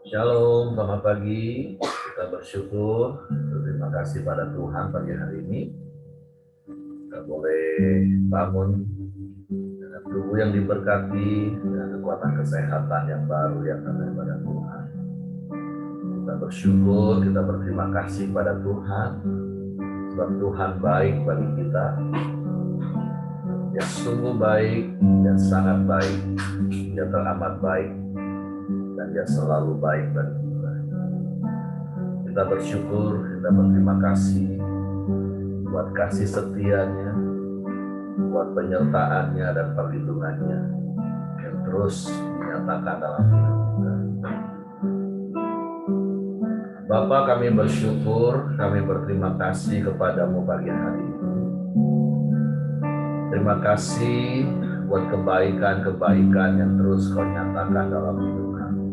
Shalom, selamat pagi. Kita bersyukur, berterima kasih pada Tuhan pagi hari ini. Kita boleh bangun dengan tubuh yang diberkati, dengan kekuatan kesehatan yang baru yang datang dari Tuhan. Kita bersyukur, kita berterima kasih pada Tuhan, sebab Tuhan baik bagi kita. Dia sungguh baik, dia sangat baik, dia teramat baik, dan dia selalu baik bagi kita. Kita bersyukur, kita berterima kasih buat kasih setianya, buat penyertaannya dan perlindungannya yang terus dinyatakan dalam hidup kita. Bapa, kami bersyukur, kami berterima kasih kepadamu pagi hari ini. Terima kasih buat kebaikan-kebaikan yang terus kau nyatakan dalam hidup kami.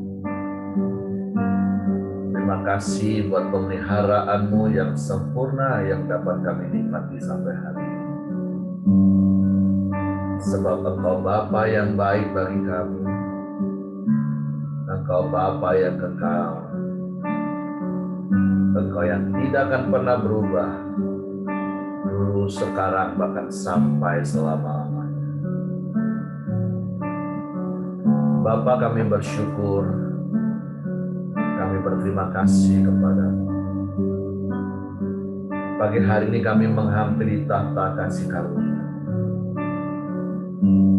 Terima kasih buat pemeliharaanmu yang sempurna yang dapat kami nikmati sampai hari ini. Sebab Engkau Bapa yang baik bagi kami, Engkau Bapa yang kekal, Engkau yang tidak akan pernah berubah, dulu, sekarang, bahkan sampai selama-lamanya. Bapa, kami bersyukur, kami berterima kasih kepadamu. Pagi hari ini kami menghampiri tahta kasih karunia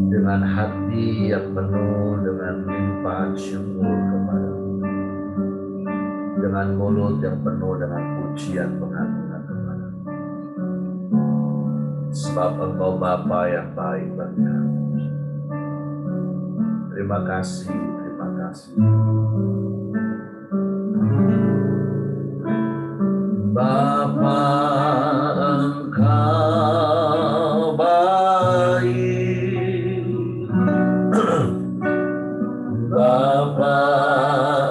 dengan hati yang penuh dengan limpahan syukur kepadamu, dengan mulut yang penuh dengan pujian pengagungan kepadamu. Sebab Engkau Bapa yang baik bagi kami. Terima kasih, terima kasih. Bapa, Engkau baik. Bapa,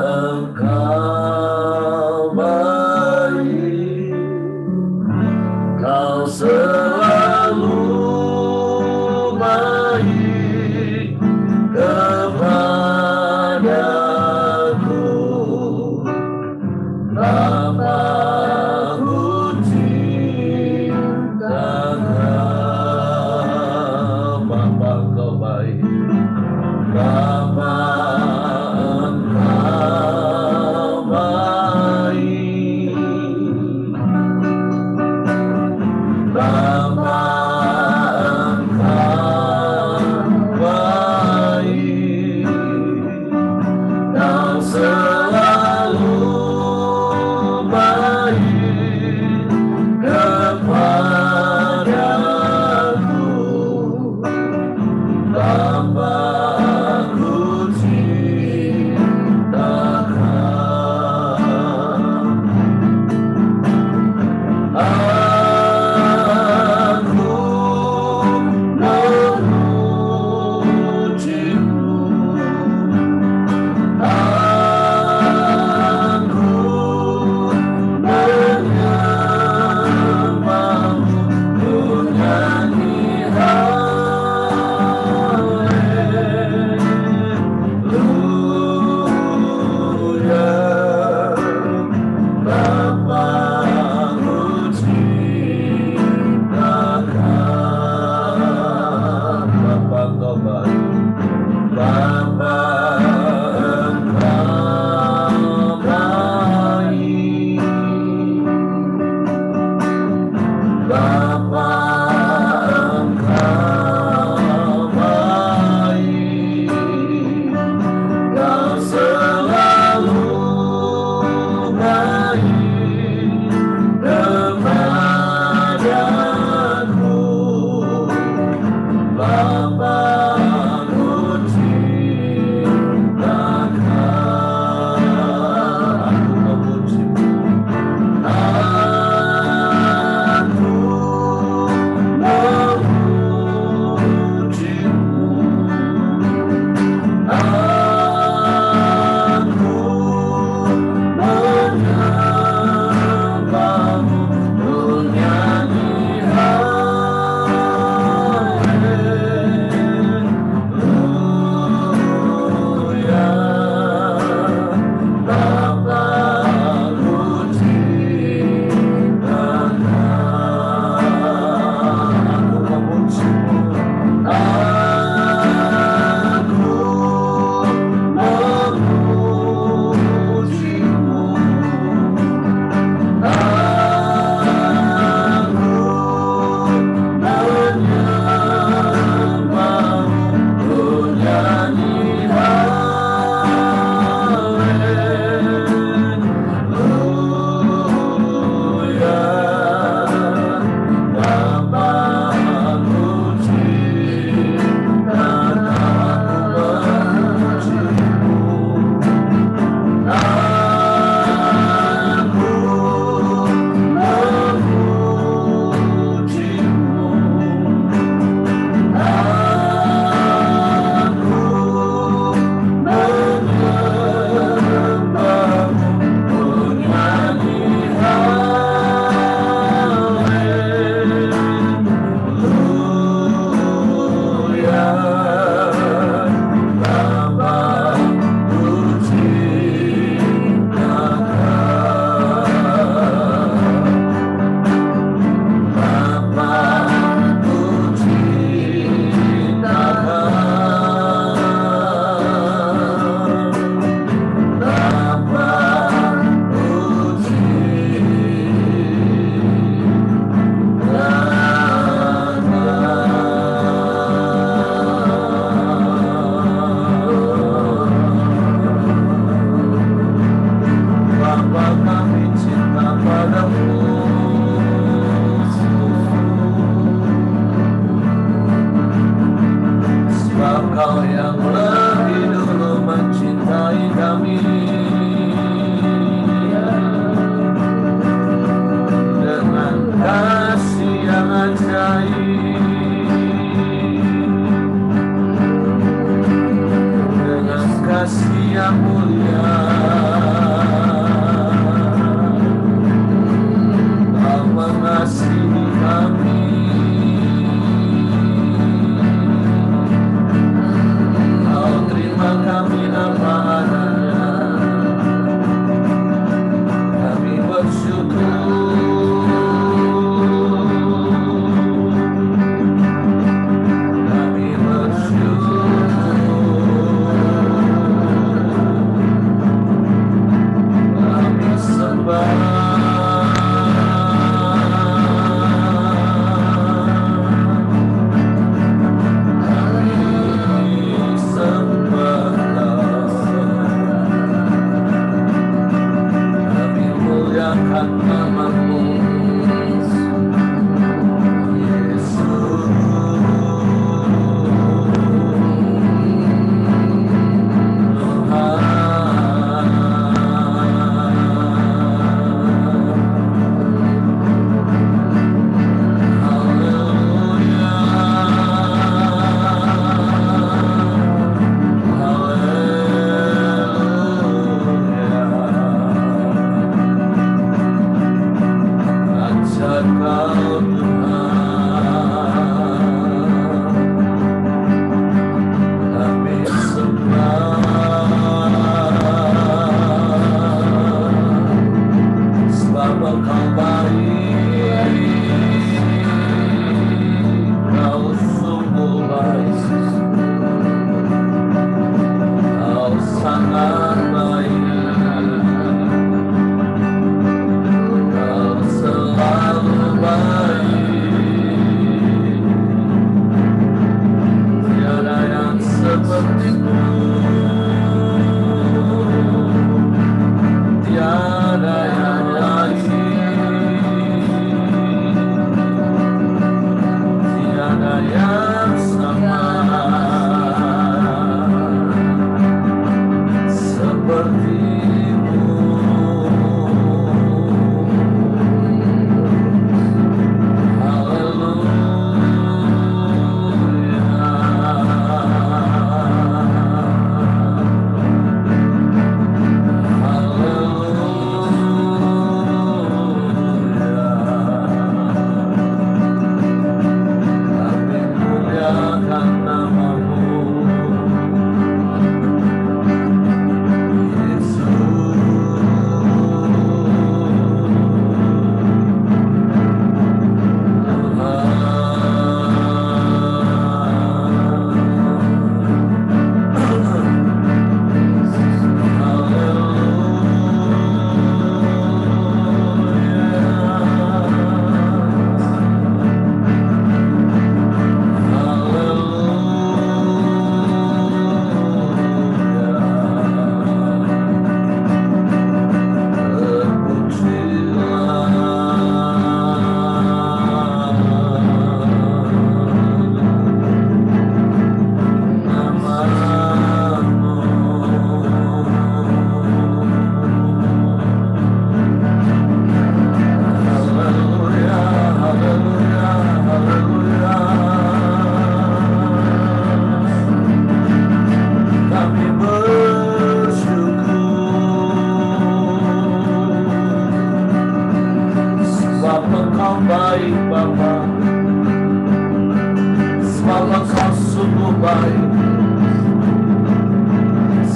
Engkau baik. Kau selalu baik kepadaku. Bapa, yang mulia, Kau mengasihi kami, Kau terima kami apa adanya, kami bersyukur, kami bersyukur, kami sembah.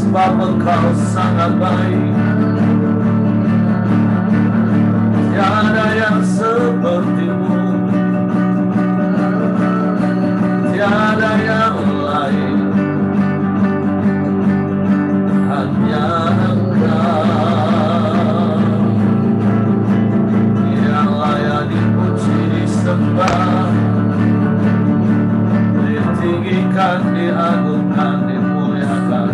Sebab Engkau sangat baik, tiada yang seperti-Mu, tiada yang lain, hanya Engkau yang layak dipuji, disembah, ditinggikan, diagungkan, dimuliakan.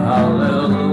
Haleluya.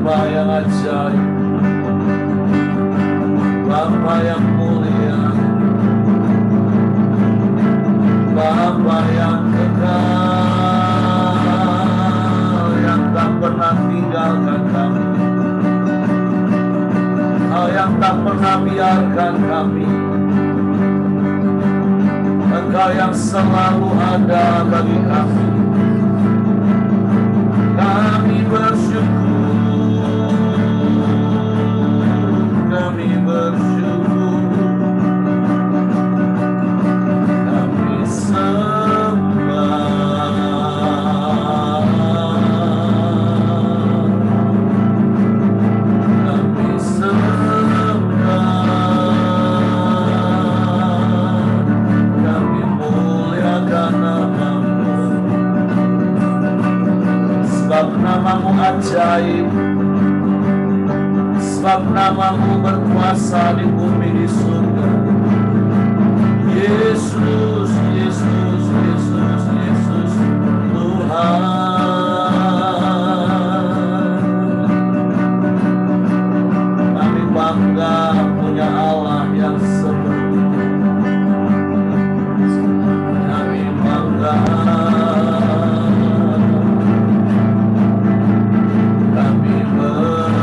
Bapa yang ajaib, Bapa yang mulia, Bapa yang kekal, yang tak pernah tinggalkan kami, yang tak pernah biarkan kami. Engkau yang selalu ada bagi kami. Kami bersyukur, kami bersyukur, kami sembah, kami sembah, kami muliakan nama-Mu. Sebab nama-Mu ajaib, sebab nama-Mu berkuasa di bumi di surga. Yesus, Yesus, Yesus, Yesus, Tuhan. Kami bangga punya Allah yang seperti itu. Kami bangga. Kami bersyukur,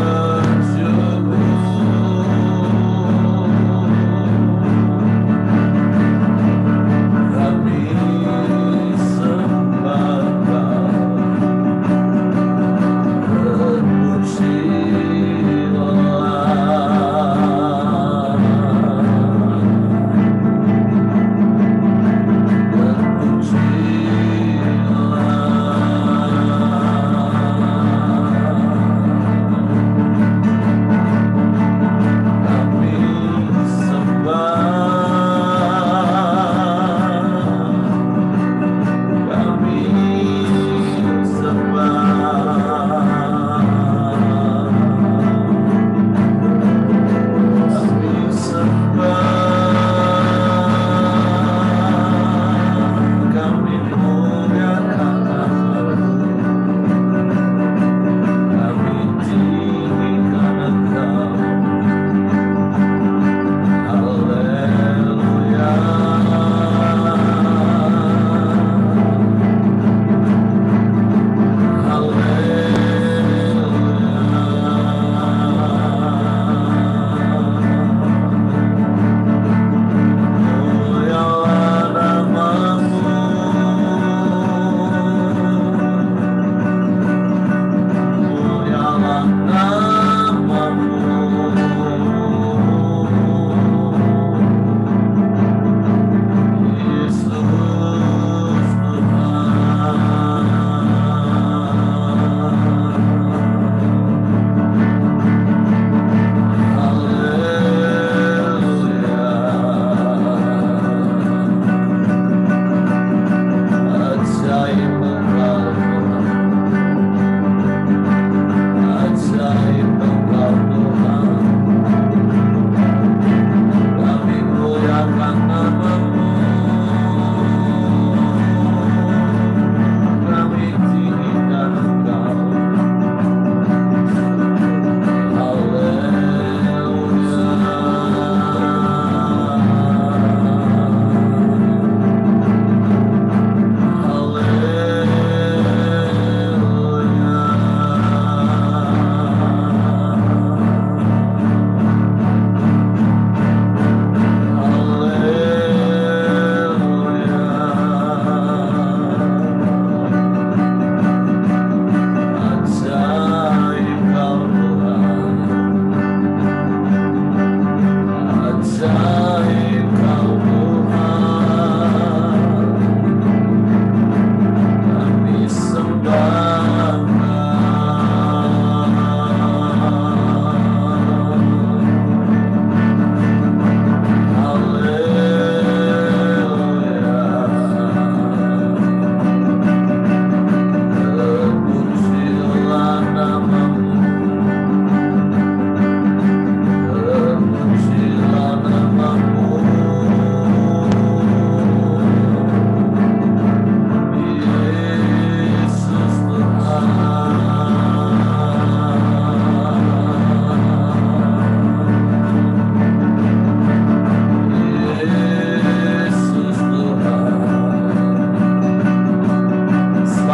kami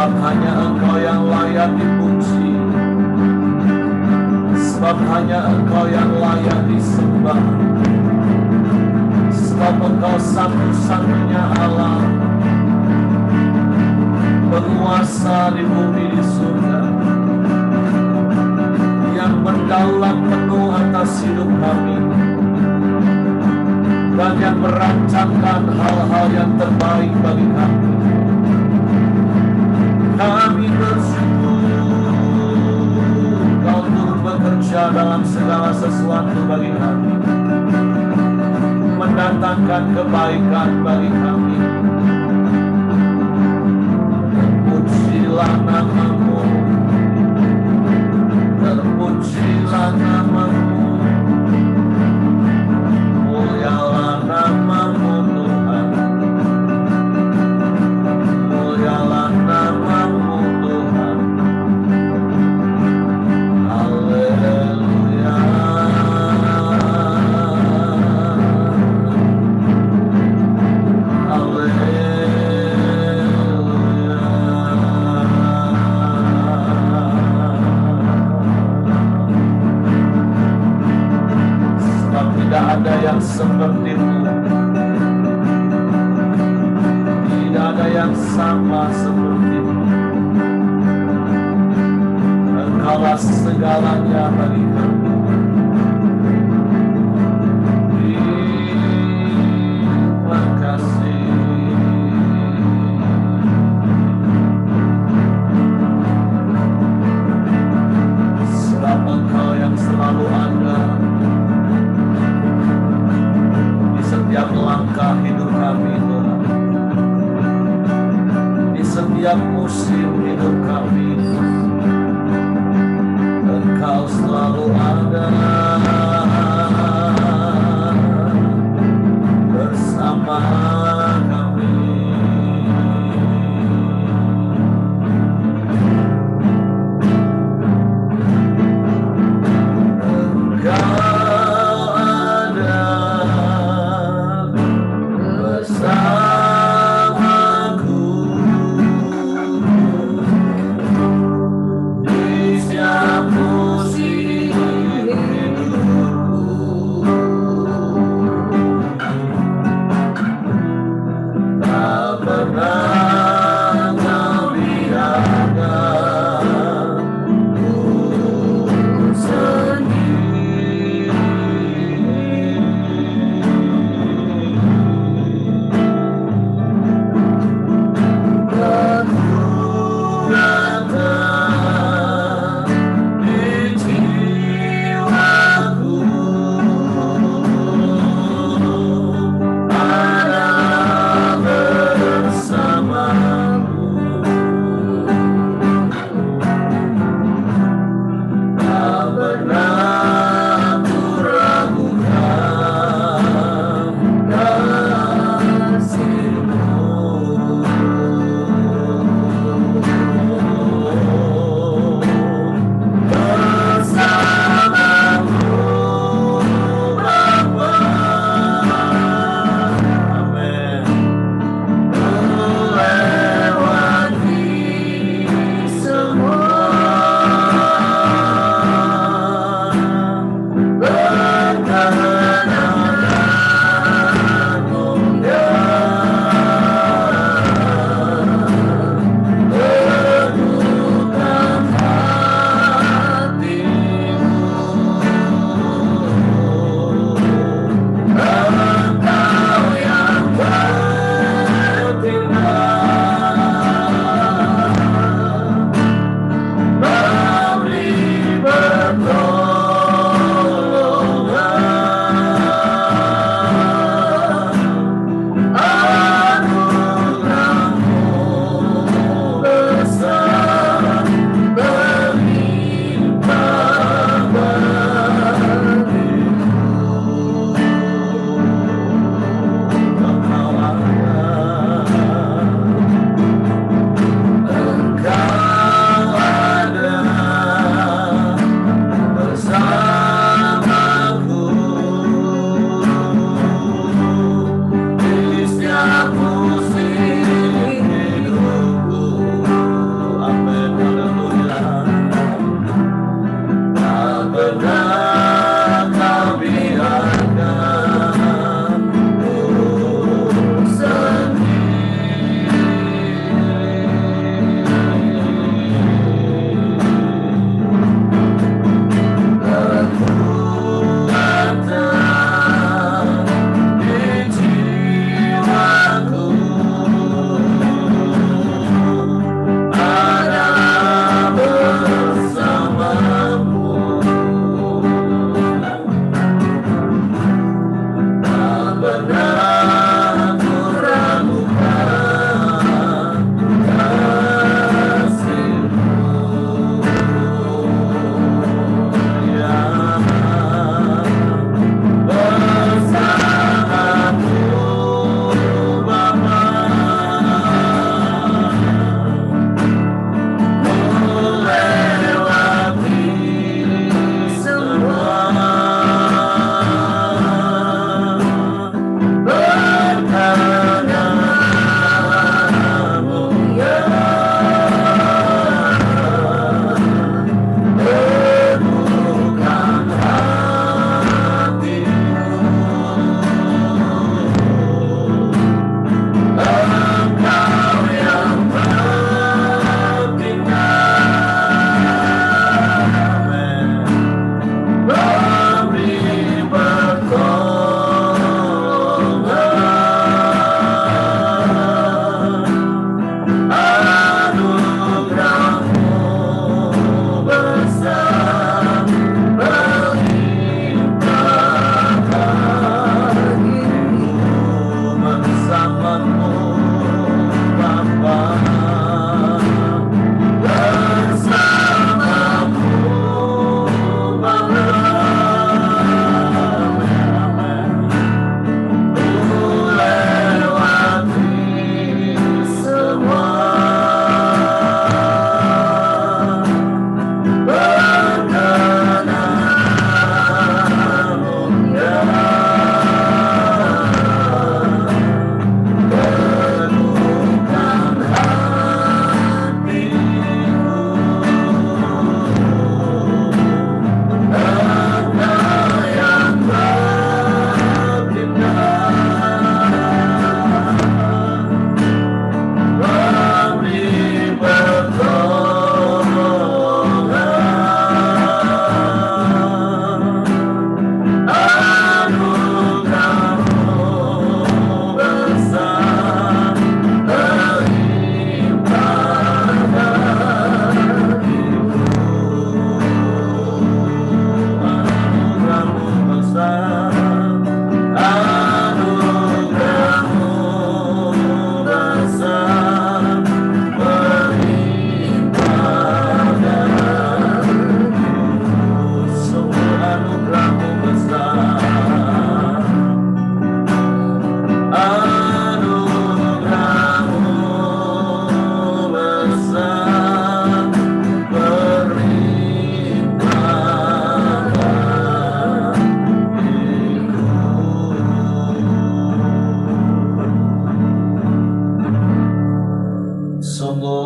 Sebab hanya Engkau yang layak dipuji, sebab hanya Engkau yang layak disembah, sebab Engkau satu-satunya Allah, penguasa di bumi di surga, yang berdaulat penuh atas hidup kami, dan yang merancangkan hal-hal yang terbaik bagi kami. Kami bersyukur Kau turut bekerja dalam segala sesuatu bagi kami, mendatangkan kebaikan bagi kami. Terpujilah nama-Mu, terpujilah nama-Mu, mulialah nama-Mu Tuhan, mulialah nama-Mu Tuhan. Haleluya, sebab tidak ada yang seperti-Mu, tidak ada yang sama seperti-Mu. Engkaulah segalanya bagi kami. Terima kasih. Sebab Engkau yang selalu ada di setiap langkah hidup kami Tuhan, di setiap musim hidup kami. Engkau selalu ada bersama kami. Engkau ada bersamaku di setiap musim hidup.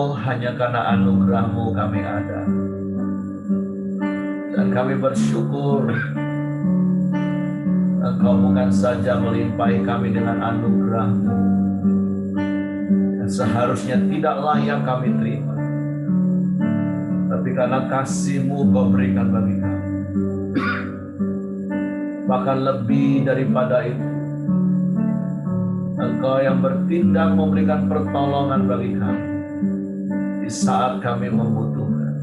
Oh, hanya karena anugerah-Mu kami ada. Dan kami bersyukur Engkau bukan saja melimpahi kami dengan anugerah-Mu yang seharusnya tidak layak kami terima, tapi karena kasih-Mu Kau berikan bagi kami. Bahkan lebih daripada itu, Engkau yang bertindak memberikan pertolongan bagi kami di saat kami membutuhkan.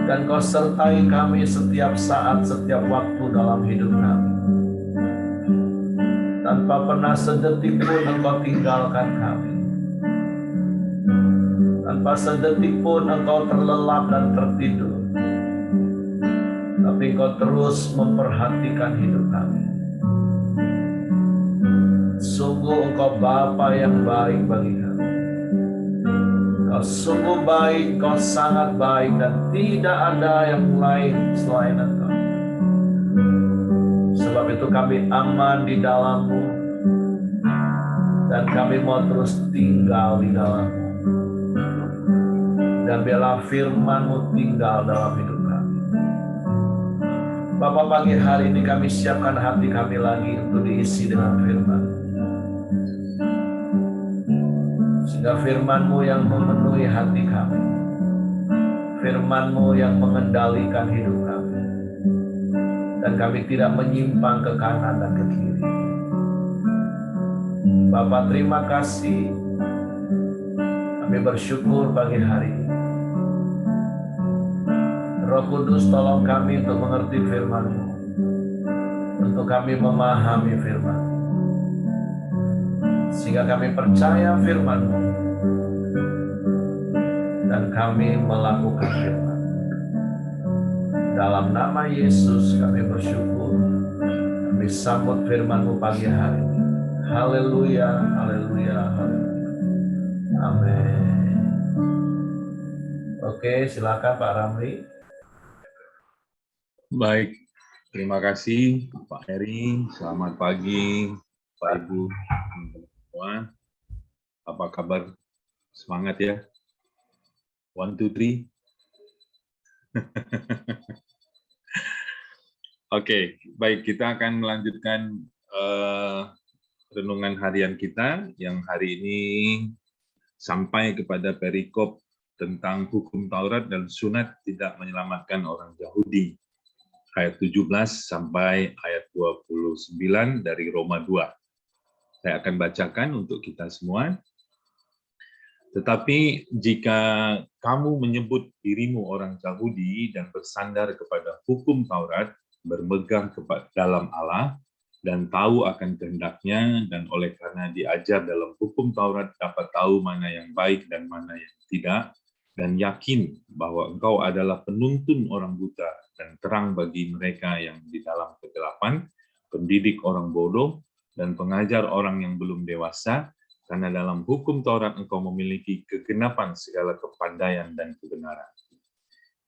Dan Kau sertai kami setiap saat, setiap waktu dalam hidup kami. Tanpa pernah sedetik pun Engkau tinggalkan kami. Tanpa sedetik pun Engkau terlelap dan tertidur. Tapi Engkau terus memperhatikan hidup kami. Sungguh Engkau Bapa yang baik bagi kami. Kau sungguh baik, Kau sangat baik, dan tidak ada yang lain selain Engkau. Sebab itu kami aman di dalam-Mu, dan kami mau terus tinggal di dalam-Mu. Dan biarlah firman-Mu tinggal dalam hidup kami. Bapa, pagi hari ini kami siapkan hati kami lagi untuk diisi dengan firman. Sehingga firman-Mu yang memenuhi hati kami. Firman-Mu yang mengendalikan hidup kami. Dan kami tidak menyimpang ke kanan dan ke kiri. Bapa, terima kasih. Kami bersyukur pagi hari ini. Roh Kudus, tolong kami untuk mengerti firman-Mu. Untuk kami memahami firman-Mu. Sehingga kami percaya firman-Mu. Dan kami melakukan firman. Dalam nama Yesus kami bersyukur. Kami sambut firman-Mu pagi hari ini. Haleluya, haleluya, haleluya. Amin. Oke, silakan Pak Ramli. Baik, terima kasih Pak Heri. Selamat pagi Pak Ibu semua. Apa kabar? Semangat ya. 1, 2, 3. Oke, baik, kita akan melanjutkan renungan harian kita yang hari ini sampai kepada perikop tentang hukum Taurat dan sunat tidak menyelamatkan orang Yahudi. Ayat 17 sampai ayat 29 dari Roma 2. Saya akan bacakan untuk kita semua. Tetapi jika kamu menyebut dirimu orang Yahudi dan bersandar kepada hukum Taurat, bermegang dalam Allah, dan tahu akan kehendaknya, dan oleh karena diajar dalam hukum Taurat dapat tahu mana yang baik dan mana yang tidak, dan yakin bahwa engkau adalah penuntun orang buta dan terang bagi mereka yang di dalam kegelapan, pendidik orang bodoh, dan pengajar orang yang belum dewasa, karena dalam hukum Taurat engkau memiliki kegenapan segala kepandaian dan kebenaran.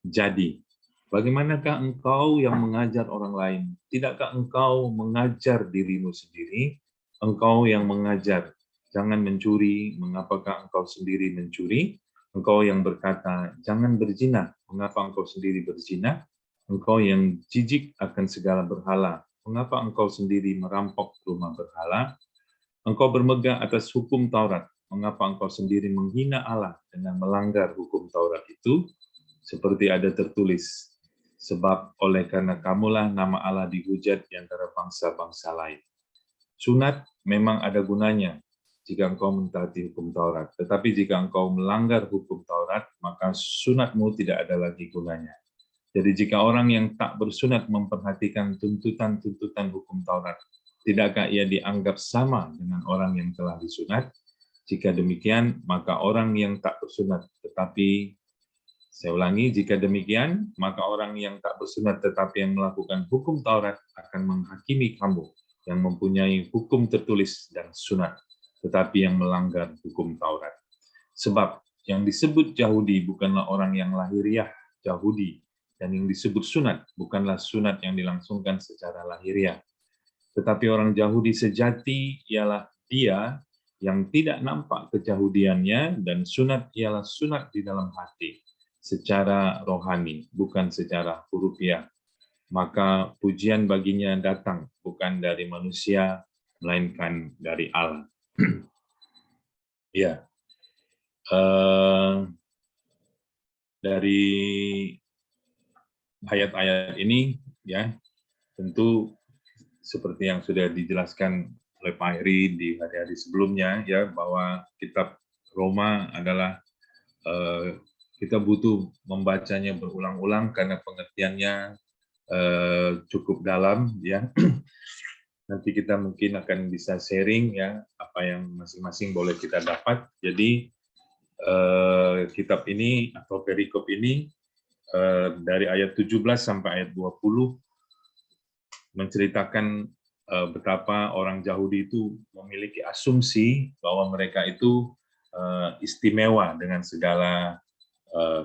Jadi, bagaimanakah engkau yang mengajar orang lain? Tidakkah engkau mengajar dirimu sendiri? Engkau yang mengajar, jangan mencuri, mengapakah engkau sendiri mencuri? Engkau yang berkata, jangan berzina, mengapa engkau sendiri berzina? Engkau yang jijik akan segala berhala, mengapa engkau sendiri merampok rumah berhala? Engkau bermegang atas hukum Taurat, mengapa engkau sendiri menghina Allah dengan melanggar hukum Taurat itu? Seperti ada tertulis, sebab oleh karena kamulah nama Allah dihujat di antara bangsa-bangsa lain. Sunat memang ada gunanya jika engkau mentaati hukum Taurat. Tetapi jika engkau melanggar hukum Taurat, maka sunatmu tidak ada lagi gunanya. Jadi jika orang yang tak bersunat memperhatikan tuntutan-tuntutan hukum Taurat, tidakkah ia dianggap sama dengan orang yang telah disunat? Jika demikian, maka orang yang tak bersunat, tetapi saya ulangi, jika demikian, maka orang yang tak bersunat tetapi yang melakukan hukum Taurat akan menghakimi kamu yang mempunyai hukum tertulis dan sunat, tetapi yang melanggar hukum Taurat. Sebab yang disebut Yahudi bukanlah orang yang lahiriah Yahudi, dan yang disebut sunat bukanlah sunat yang dilangsungkan secara lahiriah. Tetapi orang Yahudi sejati ialah dia yang tidak nampak keyahudiannya, dan sunat ialah sunat di dalam hati, secara rohani, bukan secara hurufiah. Maka pujian baginya datang bukan dari manusia, melainkan dari Allah. Ya, dari ayat-ayat ini, ya, tentu seperti yang sudah dijelaskan oleh Pak Heri di hari-hari sebelumnya, ya, bahwa kitab Roma adalah kita butuh membacanya berulang-ulang karena pengertiannya cukup dalam, ya. Nanti kita mungkin akan bisa sharing, ya, apa yang masing-masing boleh kita dapat. Jadi kitab ini atau perikop ini dari ayat 17 sampai ayat 20 menceritakan betapa orang Yahudi itu memiliki asumsi bahwa mereka itu istimewa dengan segala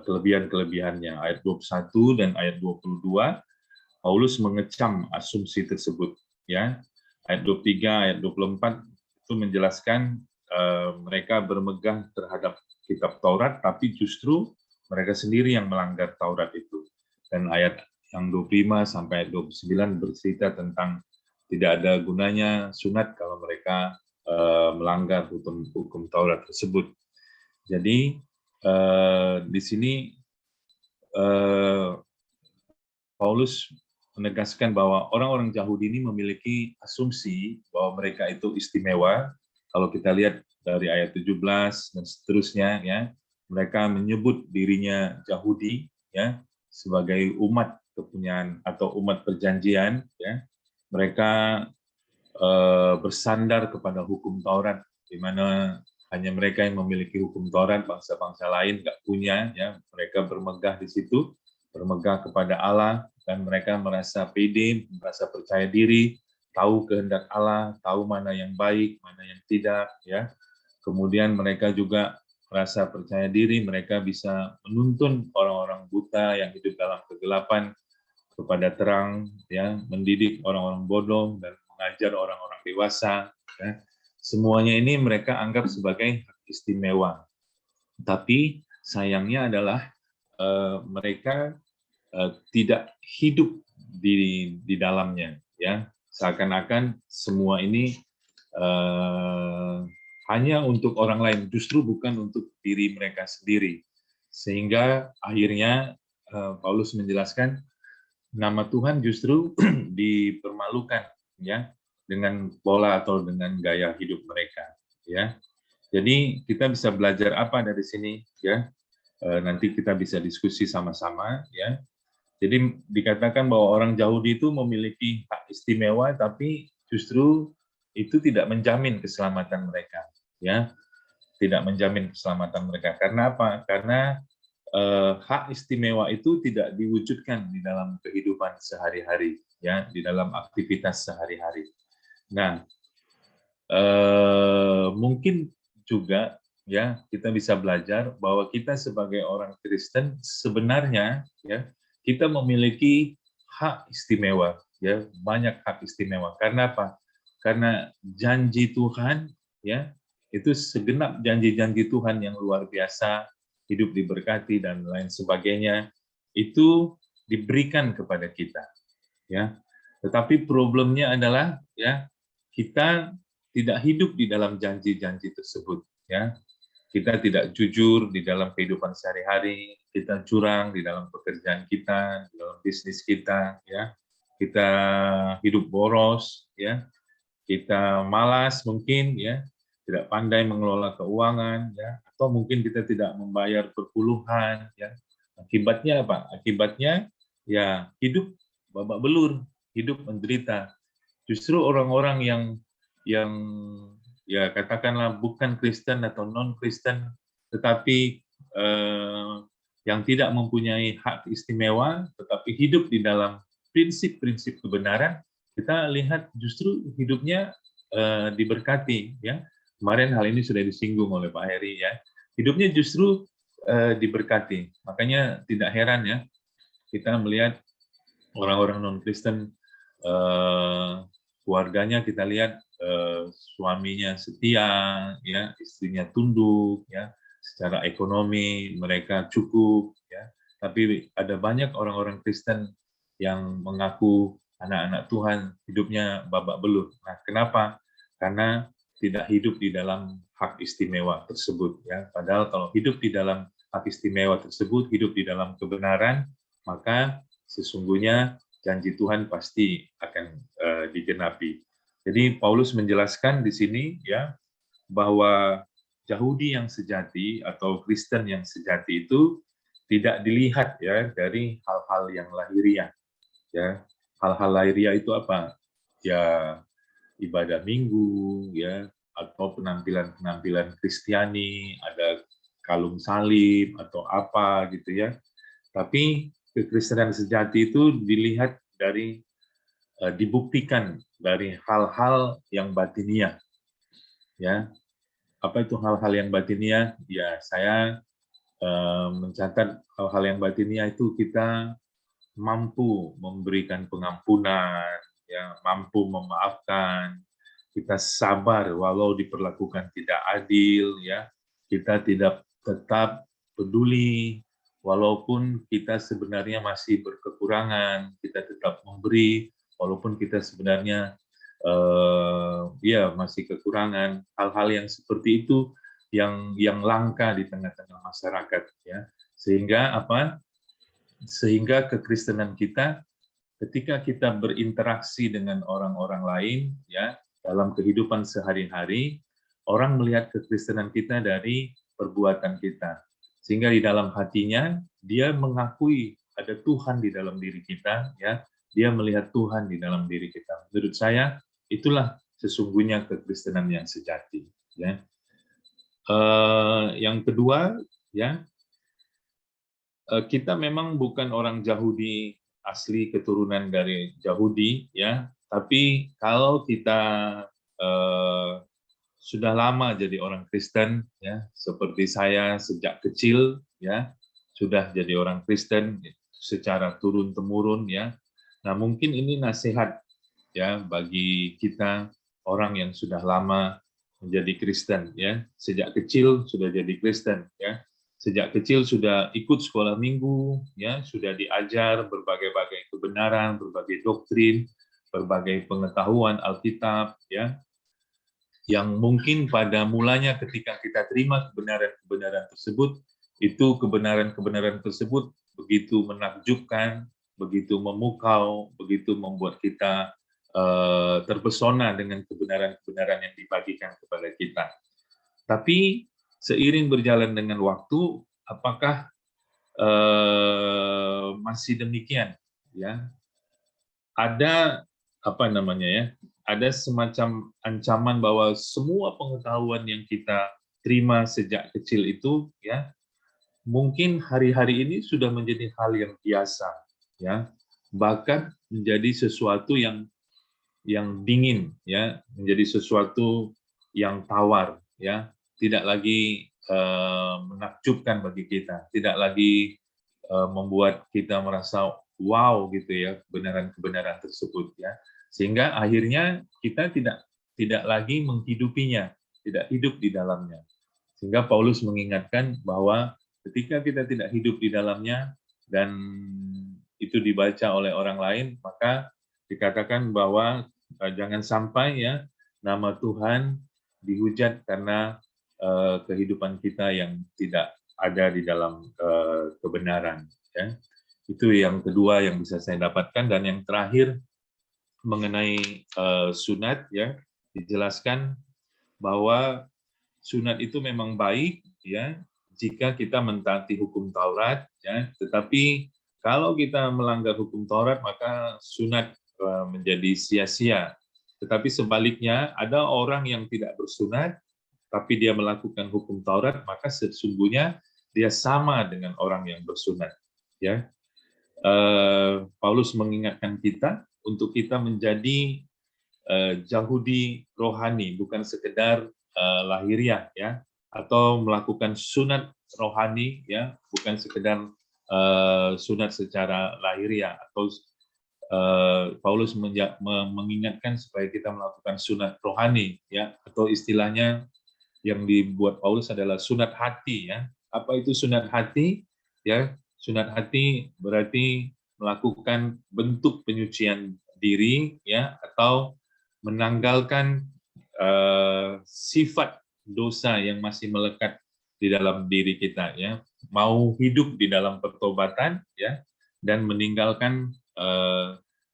kelebihan-kelebihannya. Ayat 21 dan ayat 22, Paulus mengecam asumsi tersebut. Ya, ayat 23, ayat 24 itu menjelaskan mereka bermegang terhadap kitab Taurat, tapi justru mereka sendiri yang melanggar Taurat itu. Dan ayat yang 25 sampai 29 bercerita tentang tidak ada gunanya sunat kalau mereka melanggar hukum Taurat tersebut. Jadi di sini Paulus menegaskan bahwa orang-orang Yahudi ini memiliki asumsi bahwa mereka itu istimewa. Kalau kita lihat dari ayat 17 dan seterusnya, ya, mereka menyebut dirinya Yahudi, ya, sebagai umat kepunyaan atau umat perjanjian, ya. Mereka bersandar kepada hukum Taurat, di mana hanya mereka yang memiliki hukum Taurat, bangsa-bangsa lain nggak punya, ya. Mereka bermegah di situ, bermegah kepada Allah, dan mereka merasa pede, merasa percaya diri, tahu kehendak Allah, tahu mana yang baik, mana yang tidak, ya. Kemudian mereka juga merasa percaya diri, mereka bisa menuntun orang-orang buta yang hidup dalam kegelapan kepada terang, ya, mendidik orang-orang bodoh dan mengajar orang-orang dewasa, ya. Semuanya ini mereka anggap sebagai hak istimewa. Tapi sayangnya adalah mereka tidak hidup di dalamnya, ya. Seakan-akan semua ini hanya untuk orang lain, justru bukan untuk diri mereka sendiri. Sehingga akhirnya Paulus menjelaskan nama Tuhan justru dipermalukan, ya, dengan pola atau dengan gaya hidup mereka, ya. Jadi kita bisa belajar apa dari sini, ya? Nanti kita bisa diskusi sama-sama, ya. Jadi dikatakan bahwa orang Yahudi itu memiliki hak istimewa, tapi justru itu tidak menjamin keselamatan mereka, ya. Tidak menjamin keselamatan mereka. Karena apa? Karena hak istimewa itu tidak diwujudkan di dalam kehidupan sehari-hari, ya, di dalam aktivitas sehari-hari. Nah, mungkin juga, ya, kita bisa belajar bahwa kita sebagai orang Kristen sebenarnya, ya, kita memiliki hak istimewa, ya, banyak hak istimewa. Karena apa? Karena janji Tuhan, ya, itu segenap janji-janji Tuhan yang luar biasa, hidup diberkati dan lain sebagainya, itu diberikan kepada kita, ya. Tetapi problemnya adalah, ya, kita tidak hidup di dalam janji-janji tersebut, ya. Kita tidak jujur di dalam kehidupan sehari-hari, kita curang di dalam pekerjaan kita, di dalam bisnis kita, ya. Kita hidup boros, ya. Kita malas mungkin, ya, tidak pandai mengelola keuangan, ya, atau mungkin kita tidak membayar perpuluhan, ya. Akibatnya apa? Akibatnya, ya, hidup babak belur, hidup menderita. Justru orang-orang yang ya katakanlah bukan Kristen atau non Kristen, tetapi yang tidak mempunyai hak istimewa, tetapi hidup di dalam prinsip-prinsip kebenaran, kita lihat justru hidupnya diberkati, ya. Kemarin hal ini sudah disinggung oleh Pak Heri, ya. Hidupnya justru diberkati. Makanya tidak heran, ya, kita melihat orang-orang non Kristen keluarganya kita lihat suaminya setia, ya, istrinya tunduk, ya, secara ekonomi mereka cukup, ya. Tapi ada banyak orang-orang Kristen yang mengaku anak-anak Tuhan hidupnya babak belur. Nah, kenapa? Karena tidak hidup di dalam hak istimewa tersebut, ya. Padahal kalau hidup di dalam hak istimewa tersebut, hidup di dalam kebenaran, maka sesungguhnya janji Tuhan pasti akan digenapi. Jadi Paulus menjelaskan di sini, ya, bahwa Yahudi yang sejati atau Kristen yang sejati itu tidak dilihat, ya, dari hal-hal yang lahiriah, ya. Hal-hal lahiriah itu apa? Ya, ibadah minggu, ya, atau penampilan-penampilan Kristiani, ada kalung salib atau apa gitu, ya. Tapi kekristenan sejati itu dilihat dari dibuktikan dari hal-hal yang batiniah, ya. Apa itu hal-hal yang batiniah? Ya, saya mencatat hal-hal yang batiniah itu kita mampu memberikan pengampunan, ya, mampu memaafkan, kita sabar walau diperlakukan tidak adil, ya, kita tidak tetap peduli walaupun kita sebenarnya masih berkekurangan, kita tetap memberi walaupun kita sebenarnya ya masih kekurangan. Hal-hal yang seperti itu yang langka di tengah-tengah masyarakat, ya. Sehingga apa? Sehingga kekristenan kita ketika kita berinteraksi dengan orang-orang lain, ya, dalam kehidupan sehari-hari, orang melihat kekristenan kita dari perbuatan kita. Sehingga di dalam hatinya dia mengakui ada Tuhan di dalam diri kita, ya. Dia melihat Tuhan di dalam diri kita. Menurut saya itulah sesungguhnya kekristenan yang sejati, ya. Yang kedua, ya, kita memang bukan orang Yahudi asli keturunan dari Yahudi, ya, tapi kalau kita sudah lama jadi orang Kristen, ya, seperti saya sejak kecil, ya, sudah jadi orang Kristen secara turun temurun, ya. Nah, mungkin ini nasihat, ya, bagi kita orang yang sudah lama menjadi Kristen, ya, sejak kecil sudah jadi Kristen, ya. Sejak kecil sudah ikut sekolah minggu, ya, sudah diajar berbagai-bagai kebenaran, berbagai doktrin, berbagai pengetahuan Alkitab, ya, yang mungkin pada mulanya ketika kita terima kebenaran-kebenaran tersebut, itu kebenaran-kebenaran tersebut begitu menakjubkan, begitu memukau, begitu membuat kita terpesona dengan kebenaran-kebenaran yang dibagikan kepada kita. Tapi seiring berjalan dengan waktu, apakah masih demikian? Ya, ada apa namanya, ya? Ada semacam ancaman bahwa semua pengetahuan yang kita terima sejak kecil itu, ya, mungkin hari-hari ini sudah menjadi hal yang biasa, ya, bahkan menjadi sesuatu yang dingin, ya, menjadi sesuatu yang tawar, ya, tidak lagi menakjubkan bagi kita, tidak lagi membuat kita merasa wow gitu, ya, kebenaran-kebenaran tersebut, ya, sehingga akhirnya kita tidak lagi menghidupinya, tidak hidup di dalamnya. Sehingga Paulus mengingatkan bahwa ketika kita tidak hidup di dalamnya dan itu dibaca oleh orang lain, maka dikatakan bahwa jangan sampai, ya, nama Tuhan dihujat karena kehidupan kita yang tidak ada di dalam kebenaran, ya. Itu yang kedua yang bisa saya dapatkan. Dan yang terakhir mengenai sunat, ya, dijelaskan bahwa sunat itu memang baik, ya, jika kita mentaati hukum Taurat, ya, tetapi kalau kita melanggar hukum Taurat maka sunat menjadi sia-sia. Tetapi sebaliknya ada orang yang tidak bersunat tapi dia melakukan hukum Taurat, maka sesungguhnya dia sama dengan orang yang bersunat, ya. Paulus mengingatkan kita untuk kita menjadi Yahudi rohani, bukan sekedar lahiriah, ya, atau melakukan sunat rohani, ya, bukan sekedar sunat secara lahiriah atau Paulus mengingatkan supaya kita melakukan sunat rohani, ya, atau istilahnya yang dibuat Paulus adalah sunat hati, ya. Apa itu sunat hati? Ya, sunat hati berarti melakukan bentuk penyucian diri, ya, atau menanggalkan sifat dosa yang masih melekat di dalam diri kita, ya. Mau hidup di dalam pertobatan, ya, dan meninggalkan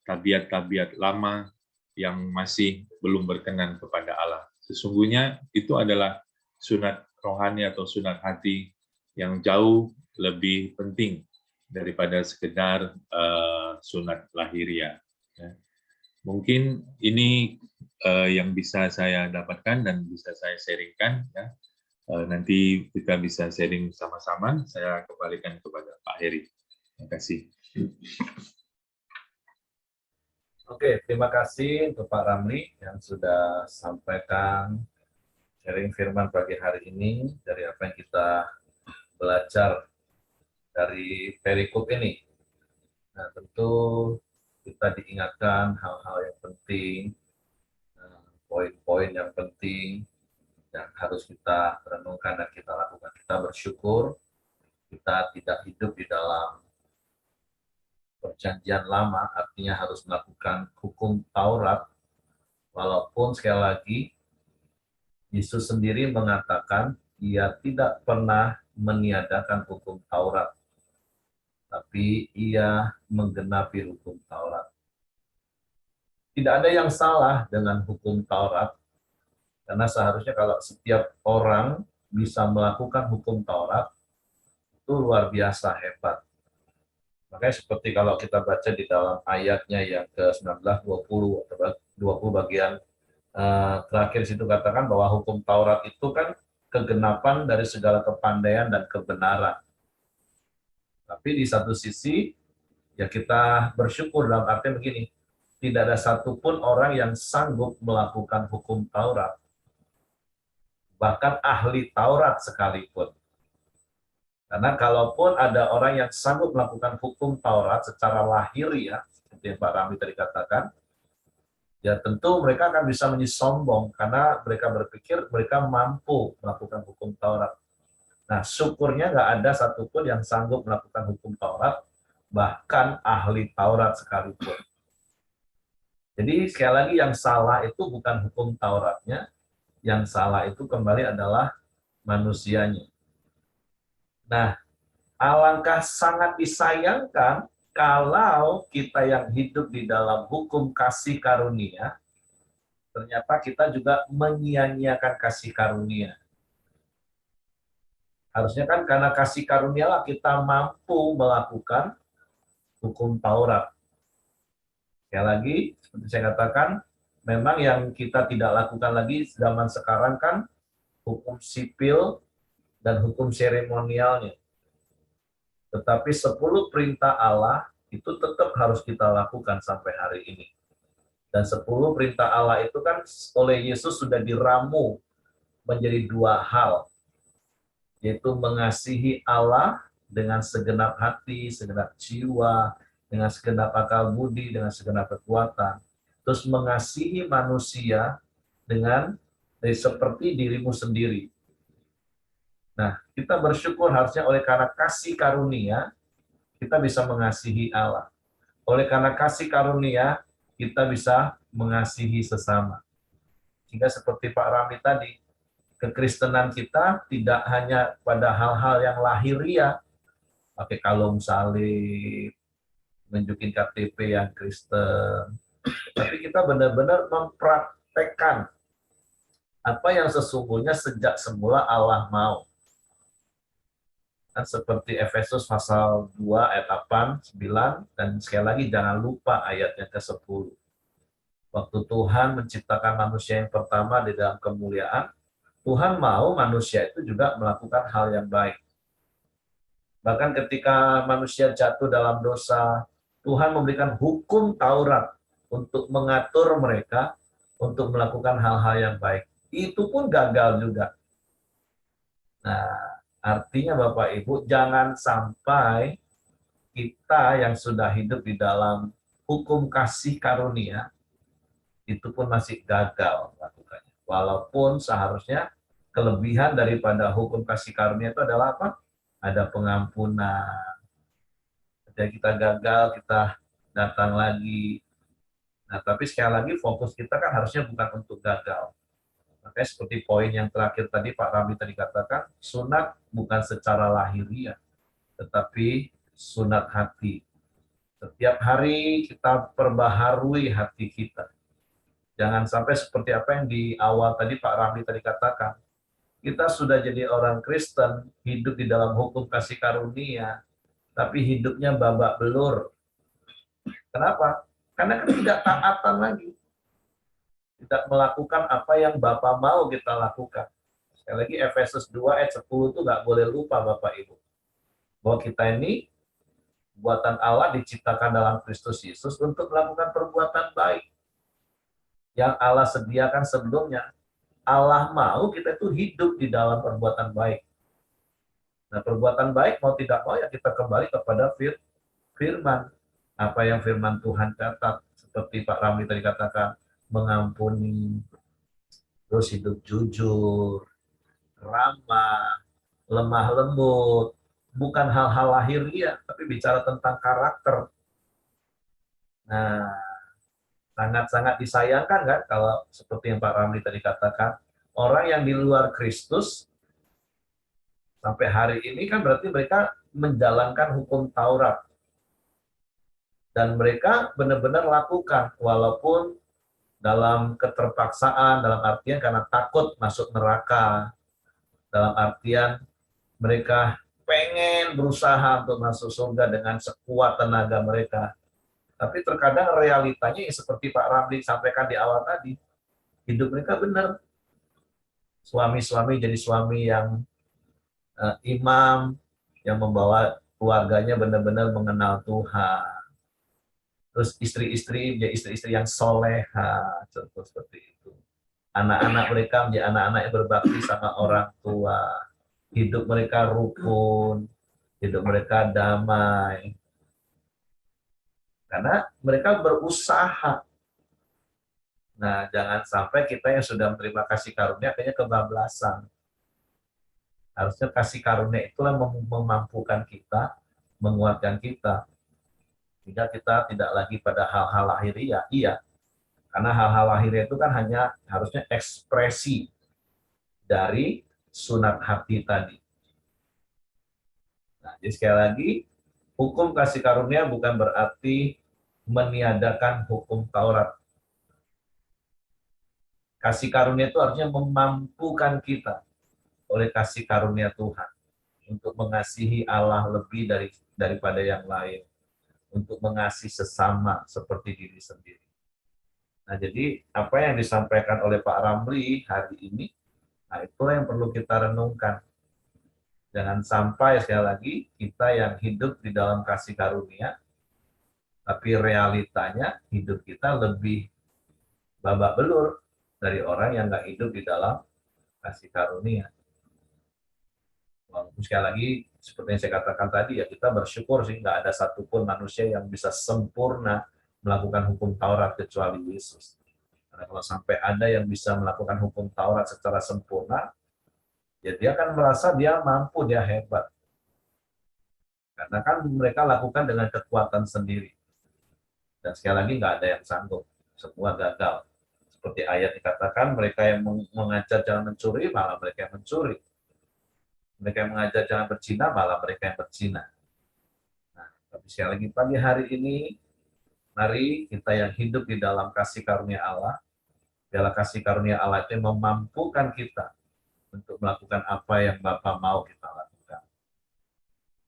tabiat-tabiat lama yang masih belum berkenan kepada Allah. Sesungguhnya itu adalah sunat rohani atau sunat hati yang jauh lebih penting daripada sekedar sunat lahiriah. Ya. Mungkin ini yang bisa saya dapatkan dan bisa saya sharingkan. Ya. Nanti kita bisa sharing sama-sama. Saya kembalikan kepada Pak Heri. Terima kasih. Oke, terima kasih untuk Pak Ramli yang sudah sampaikan sharing firman pagi hari ini dari apa yang kita belajar dari perikop ini. Nah, tentu kita diingatkan hal-hal yang penting, poin-poin yang penting yang harus kita renungkan dan kita lakukan. Kita bersyukur kita tidak hidup di dalam perjanjian lama, artinya harus melakukan hukum Taurat, walaupun sekali lagi Yesus sendiri mengatakan ia tidak pernah meniadakan hukum Taurat, tapi ia menggenapi hukum Taurat. Tidak ada yang salah dengan hukum Taurat, karena seharusnya kalau setiap orang bisa melakukan hukum Taurat, itu luar biasa hebat. Makanya seperti kalau kita baca di dalam ayatnya yang ke-19, 20, 20 bagian terakhir situ katakan bahwa hukum Taurat itu kan kegenapan dari segala kepandaian dan kebenaran. Tapi di satu sisi, ya kita bersyukur dalam arti begini, tidak ada satupun orang yang sanggup melakukan hukum Taurat, bahkan ahli Taurat sekalipun. Karena kalaupun ada orang yang sanggup melakukan hukum Taurat secara lahiriah, seperti yang Pak Ramli tadi katakan, ya tentu mereka akan bisa menyombong karena mereka berpikir mereka mampu melakukan hukum Taurat. Nah, syukurnya nggak ada satupun yang sanggup melakukan hukum Taurat, bahkan ahli Taurat sekalipun. Jadi sekali lagi yang salah itu bukan hukum Tauratnya, yang salah itu kembali adalah manusianya. Nah, alangkah sangat disayangkan kalau kita yang hidup di dalam hukum kasih karunia, ternyata kita juga menyia-nyiakan kasih karunia. Harusnya kan karena kasih karunia lah kita mampu melakukan hukum Taurat. Sekali lagi, seperti saya katakan, memang yang kita tidak lakukan lagi zaman sekarang kan hukum sipil dan hukum seremonialnya. Tetapi 10 perintah Allah itu tetap harus kita lakukan sampai hari ini. Dan 10 perintah Allah itu kan oleh Yesus sudah diramu menjadi 2 hal, yaitu mengasihi Allah dengan segenap hati, segenap jiwa, dengan segenap akal budi, dengan segenap kekuatan. Terus mengasihi manusia dengan seperti dirimu sendiri. Nah, kita bersyukur harusnya oleh karena kasih karunia, kita bisa mengasihi Allah. Oleh karena kasih karunia, kita bisa mengasihi sesama. Sehingga seperti Pak Ramli tadi, kekristenan kita tidak hanya pada hal-hal yang lahiriah, pakai kalung salib, nunjukin KTP yang Kristen, tapi kita benar-benar mempraktekkan apa yang sesungguhnya sejak semula Allah mau. Kan seperti Efesus pasal 2 ayat 8, 9, dan sekali lagi jangan lupa ayatnya ke-10. Waktu Tuhan menciptakan manusia yang pertama di dalam kemuliaan, Tuhan mau manusia itu juga melakukan hal yang baik. Bahkan ketika manusia jatuh dalam dosa, Tuhan memberikan hukum Taurat untuk mengatur mereka untuk melakukan hal-hal yang baik. Itu pun gagal juga. Nah, artinya Bapak Ibu, jangan sampai kita yang sudah hidup di dalam hukum kasih karunia itu pun masih gagal lakukannya. Walaupun seharusnya kelebihan daripada hukum kasih karunia itu adalah apa? Ada pengampunan. Ketika kita gagal, kita datang lagi. Nah, tapi sekali lagi fokus kita kan harusnya bukan untuk gagal. Makanya seperti poin yang terakhir tadi Pak Rami tadi katakan, sunat bukan secara lahiriah, tetapi sunat hati. Setiap hari kita perbaharui hati kita. Jangan sampai seperti apa yang di awal tadi Pak Rami tadi katakan. Kita sudah jadi orang Kristen, hidup di dalam hukum kasih karunia, tapi hidupnya babak belur. Kenapa? Karena ketidaktaatan lagi. Tidak melakukan apa yang Bapa mau kita lakukan. Sekali lagi Efesus 2 ayat 10 itu nggak boleh lupa Bapak Ibu. Bahwa kita ini buatan Allah diciptakan dalam Kristus Yesus untuk melakukan perbuatan baik. Yang Allah sediakan sebelumnya. Allah mau kita itu hidup di dalam perbuatan baik. Nah, perbuatan baik mau tidak mau ya kita kembali kepada firman. Apa yang firman Tuhan catat. Seperti Pak Ramli tadi katakan, mengampuni, terus hidup jujur, ramah, lemah lembut, bukan hal-hal lahiriah, tapi bicara tentang karakter. Nah, sangat-sangat disayangkan kan kalau seperti yang Pak Ramli tadi katakan, orang yang di luar Kristus sampai hari ini kan berarti mereka menjalankan hukum Taurat. Dan mereka benar-benar lakukan, walaupun dalam keterpaksaan, dalam artian karena takut masuk neraka, dalam artian mereka pengen berusaha untuk masuk surga dengan sekuat tenaga mereka. Tapi terkadang realitanya seperti Pak Ramli sampaikan di awal tadi, hidup mereka benar. Suami-suami jadi suami yang imam, yang membawa keluarganya benar-benar mengenal Tuhan. Terus istri-istri menjadi istri-istri yang soleha, contoh seperti itu. Anak-anak mereka menjadi anak-anak yang berbakti sama orang tua. Hidup mereka rukun, hidup mereka damai. Karena mereka berusaha. Nah, jangan sampai kita yang sudah menerima kasih karunia akhirnya kebablasan. Harusnya kasih karunia itulah memampukan kita, menguatkan kita. Sehingga kita tidak lagi pada hal-hal lahiriah. Iya, karena hal-hal lahiriah itu kan hanya harusnya ekspresi dari sunat hati tadi. Nah, jadi sekali lagi, hukum kasih karunia bukan berarti meniadakan hukum Taurat. Kasih karunia itu artinya memampukan kita oleh kasih karunia Tuhan untuk mengasihi Allah lebih daripada yang lain, untuk mengasihi sesama seperti diri sendiri. Nah, jadi apa yang disampaikan oleh Pak Ramli hari ini, nah itulah yang perlu kita renungkan. Jangan sampai sekali lagi kita yang hidup di dalam kasih karunia, tapi realitanya hidup kita lebih babak belur dari orang yang nggak hidup di dalam kasih karunia. Walaupun sekali lagi, seperti yang saya katakan tadi, ya kita bersyukur sih nggak ada satupun manusia yang bisa sempurna melakukan hukum Taurat kecuali Yesus. Karena kalau sampai ada yang bisa melakukan hukum Taurat secara sempurna, ya dia akan merasa dia mampu, dia hebat. Karena kan mereka lakukan dengan kekuatan sendiri. Dan sekali lagi nggak ada yang sanggup, semua gagal. Seperti ayat dikatakan, mereka yang mengajar jangan mencuri, malah mereka yang mencuri. Mereka yang mengajar jangan berzina, malah mereka yang berzina. Nah, tapi sekali lagi pagi hari ini, mari kita yang hidup di dalam kasih karunia Allah, biarlah kasih karunia Allah itu memampukan kita untuk melakukan apa yang Bapa mau kita lakukan.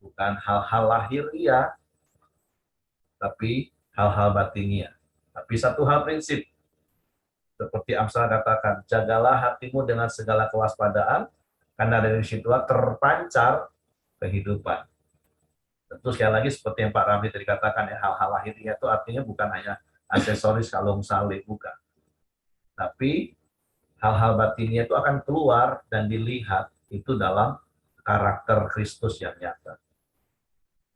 Bukan hal-hal lahiriah, tapi hal-hal batiniah. Tapi satu hal prinsip, seperti Amsal katakan, jagalah hatimu dengan segala kewaspadaan, karena dari situlah terpancar kehidupan. Tentu sekali lagi seperti yang Pak Ramli tadi katakan, ya, hal-hal lahiriah itu artinya bukan hanya aksesoris kalung salib, bukan. Tapi hal-hal batinnya itu akan keluar dan dilihat itu dalam karakter Kristus yang nyata.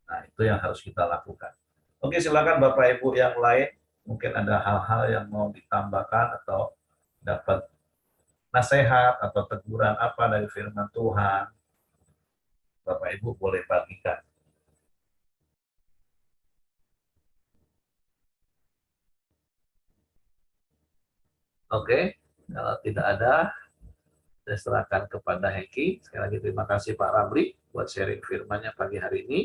Nah, itu yang harus kita lakukan. Oke, silakan Bapak Ibu yang lain. Mungkin ada hal-hal yang mau ditambahkan atau dapat nasihat atau teguran apa dari firman Tuhan. Bapak Ibu boleh bagikan. Oke, kalau tidak ada, saya serahkan kepada Heki. Sekali lagi terima kasih Pak Ramli buat sharing firman-Nya pagi hari ini.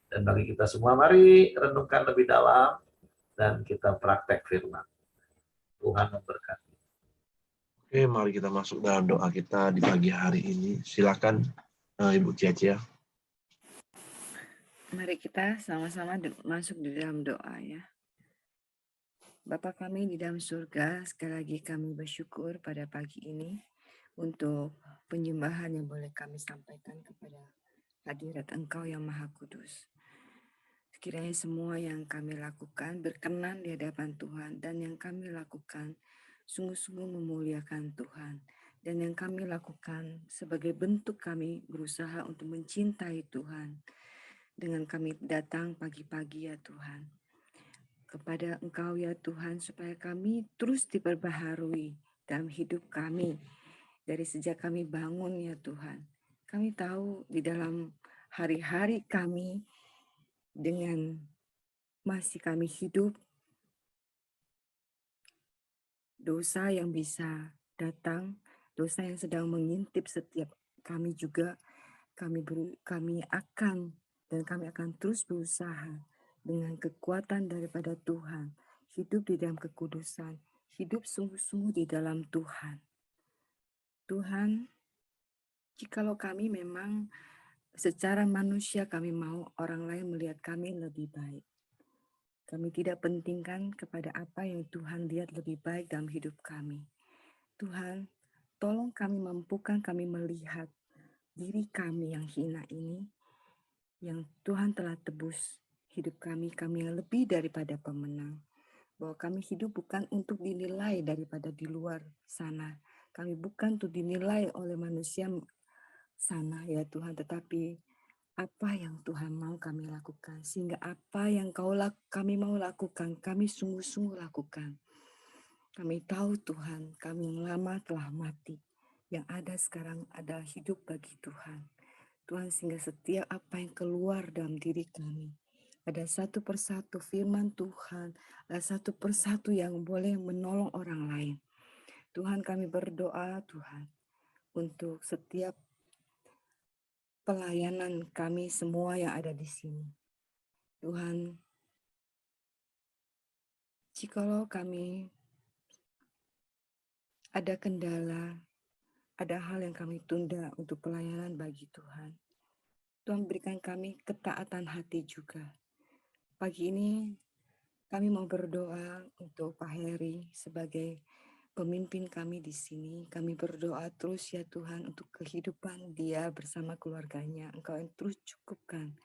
Dan bagi kita semua, mari renungkan lebih dalam dan kita praktek firman. Tuhan memberkati. Oke, mari kita masuk dalam doa kita di pagi hari ini. Silakan Ibu Cia. Mari kita sama-sama masuk di dalam doa ya. Bapa kami di dalam surga, sekali lagi kami bersyukur pada pagi ini untuk penyembahan yang boleh kami sampaikan kepada hadirat Engkau yang Maha Kudus. Sekiranya semua yang kami lakukan berkenan di hadapan Tuhan dan yang kami lakukan sungguh-sungguh memuliakan Tuhan. Dan yang kami lakukan sebagai bentuk kami berusaha untuk mencintai Tuhan. Dengan kami datang pagi-pagi ya Tuhan. Kepada Engkau ya Tuhan supaya kami terus diperbaharui dalam hidup kami. Dari sejak kami bangun ya Tuhan. Kami tahu di dalam hari-hari kami dengan masih kami hidup, dosa yang bisa datang, dosa yang sedang mengintip setiap kami juga, kami akan terus berusaha dengan kekuatan daripada Tuhan, hidup di dalam kekudusan, hidup sungguh-sungguh di dalam Tuhan. Tuhan, jikalau kami memang secara manusia kami mau orang lain melihat kami lebih baik. Kami tidak pentingkan kepada apa yang Tuhan lihat lebih baik dalam hidup kami. Tuhan, tolong kami mampukan kami melihat diri kami yang hina ini, yang Tuhan telah tebus hidup kami yang lebih daripada pemenang. Bahwa kami hidup bukan untuk dinilai daripada di luar sana. Kami bukan untuk dinilai oleh manusia sana ya Tuhan, tetapi apa yang Tuhan mau kami lakukan. Sehingga apa yang kami mau lakukan, kami sungguh-sungguh lakukan. Kami tahu Tuhan, kami yang lama telah mati. Yang ada sekarang adalah hidup bagi Tuhan. Tuhan, sehingga setiap apa yang keluar dalam diri kami, ada satu persatu firman Tuhan, ada satu persatu yang boleh menolong orang lain. Tuhan, kami berdoa Tuhan untuk setiap pelayanan kami semua yang ada di sini. Tuhan, jikalau kami ada kendala, ada hal yang kami tunda untuk pelayanan bagi Tuhan, Tuhan berikan kami ketaatan hati juga. Pagi ini kami mau berdoa untuk Pak Heri sebagai pemimpin kami di sini. Kami berdoa terus ya Tuhan untuk kehidupan dia bersama keluarganya. Engkau yang terus cukupkan.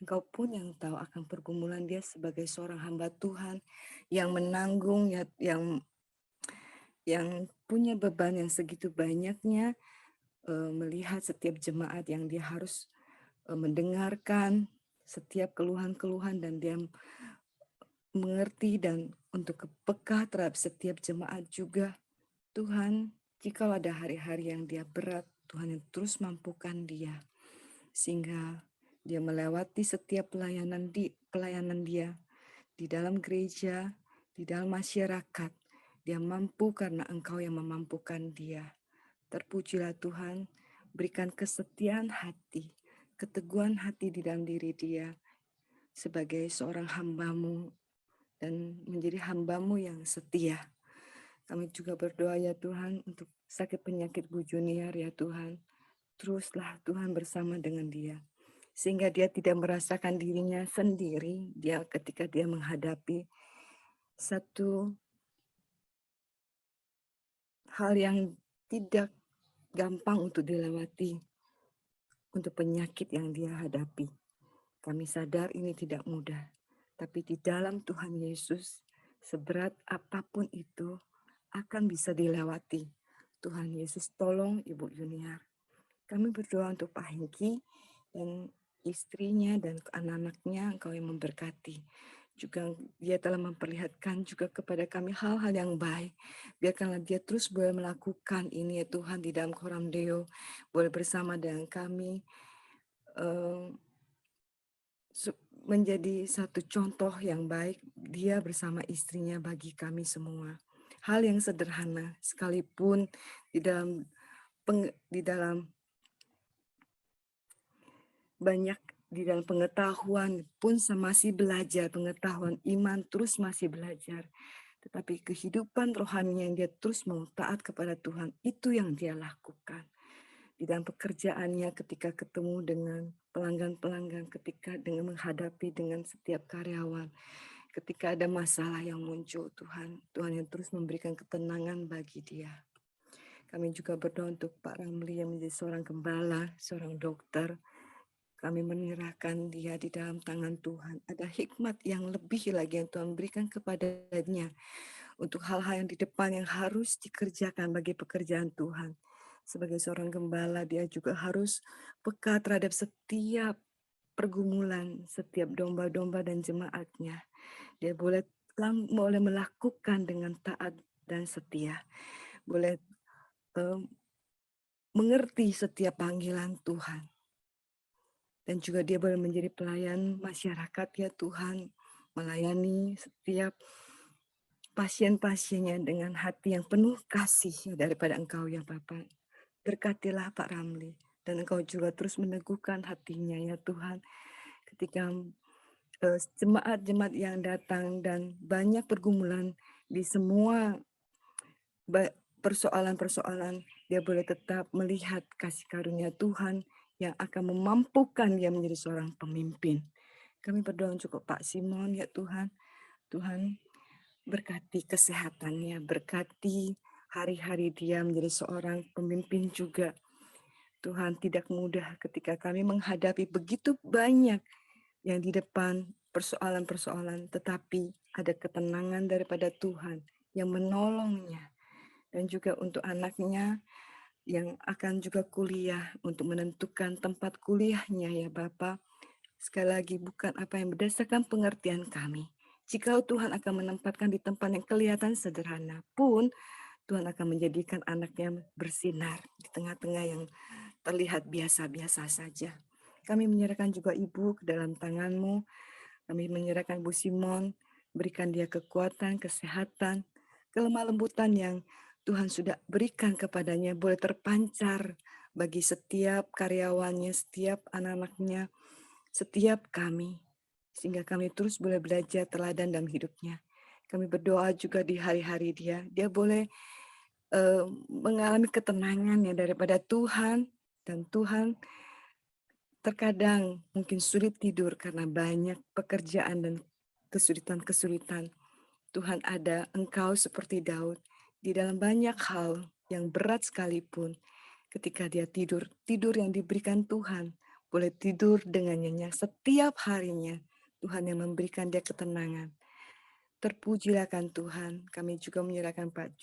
Engkau pun yang tahu akan pergumulan dia sebagai seorang hamba Tuhan yang menanggung, yang punya beban yang segitu banyaknya, melihat setiap jemaat yang dia harus mendengarkan setiap keluhan-keluhan dan dia mengerti dan untuk peka terhadap setiap jemaat juga. Tuhan, jika ada hari-hari yang dia berat, Tuhan yang terus mampukan dia. Sehingga dia melewati setiap pelayanan dia di dalam gereja, di dalam masyarakat. Dia mampu karena Engkau yang memampukan dia. Terpujilah Tuhan, berikan kesetiaan hati, keteguhan hati di dalam diri dia sebagai seorang hamba-Mu dan menjadi hamba-Mu yang setia. Kami juga berdoa ya Tuhan untuk sakit penyakit Bu Junior ya Tuhan. Teruslah Tuhan bersama dengan dia. Sehingga dia tidak merasakan dirinya sendiri ketika dia menghadapi satu hal yang tidak gampang untuk dilewati untuk penyakit yang dia hadapi. Kami sadar ini tidak mudah, tapi di dalam Tuhan Yesus, seberat apapun itu akan bisa dilewati. Tuhan Yesus tolong Ibu Junior. Kami berdoa untuk Pak Hengki dan istrinya dan anak-anaknya, Engkau yang memberkati. Juga dia telah memperlihatkan juga kepada kami hal-hal yang baik. Biarkanlah dia terus boleh melakukan ini ya Tuhan di dalam Koram Deo, boleh bersama dengan kami, eh, menjadi satu contoh yang baik dia bersama istrinya bagi kami semua. Hal yang sederhana sekalipun di dalam di dalam banyak di dalam pengetahuan pun masih belajar, pengetahuan iman terus masih belajar. Tetapi kehidupan rohani yang dia terus mau taat kepada Tuhan, itu yang dia lakukan. Di dalam pekerjaannya ketika ketemu dengan pelanggan-pelanggan, ketika dengan menghadapi dengan setiap karyawan, ketika ada masalah yang muncul, Tuhan yang terus memberikan ketenangan bagi dia. Kami juga berdoa untuk Pak Ramli yang menjadi seorang gembala, seorang dokter. Kami menyerahkan dia di dalam tangan Tuhan. Ada hikmat yang lebih lagi yang Tuhan berikan kepadanya untuk hal-hal yang di depan yang harus dikerjakan bagi pekerjaan Tuhan. Sebagai seorang gembala, dia juga harus peka terhadap setiap pergumulan, setiap domba-domba dan jemaatnya. Dia boleh melakukan dengan taat dan setia. Boleh mengerti setiap panggilan Tuhan. Dan juga dia boleh menjadi pelayan masyarakat ya Tuhan, melayani setiap pasien-pasiennya dengan hati yang penuh kasih daripada Engkau ya Bapa. Berkatilah Pak Ramli, dan Engkau juga terus meneguhkan hatinya ya Tuhan, ketika jemaat-jemaat yang datang dan banyak pergumulan di semua persoalan-persoalan, dia boleh tetap melihat kasih karunia Tuhan yang akan memampukan dia menjadi seorang pemimpin. Kami berdoa untuk Pak Simon ya Tuhan. Tuhan berkati kesehatannya, berkati hari-hari dia menjadi seorang pemimpin juga. Tuhan, tidak mudah ketika kami menghadapi begitu banyak yang di depan persoalan-persoalan, tetapi ada ketenangan daripada Tuhan yang menolongnya. Dan juga untuk anaknya yang akan juga kuliah, untuk menentukan tempat kuliahnya ya Bapak. Sekali lagi bukan apa yang berdasarkan pengertian kami. Jika Tuhan akan menempatkan di tempat yang kelihatan sederhana pun, Tuhan akan menjadikan anaknya bersinar di tengah-tengah yang terlihat biasa-biasa saja. Kami menyerahkan juga Ibu ke dalam tangan-Mu. Kami menyerahkan Bu Simon, berikan dia kekuatan, kesehatan, kelemah lembutan yang Tuhan sudah berikan kepadanya boleh terpancar bagi setiap karyawannya, setiap anak-anaknya, setiap kami. Sehingga kami terus boleh belajar teladan dalam hidupnya. Kami berdoa juga di hari-hari dia boleh mengalami ketenangan ya daripada Tuhan. Dan Tuhan terkadang mungkin sulit tidur karena banyak pekerjaan dan kesulitan-kesulitan. Tuhan ada Engkau seperti Daud di dalam banyak hal yang berat sekalipun. Ketika dia tidur yang diberikan Tuhan, boleh tidur dengan nyenyak setiap harinya. Tuhan yang memberikan dia ketenangan. Terpujilah kan Tuhan. Kami juga menyerahkan Pak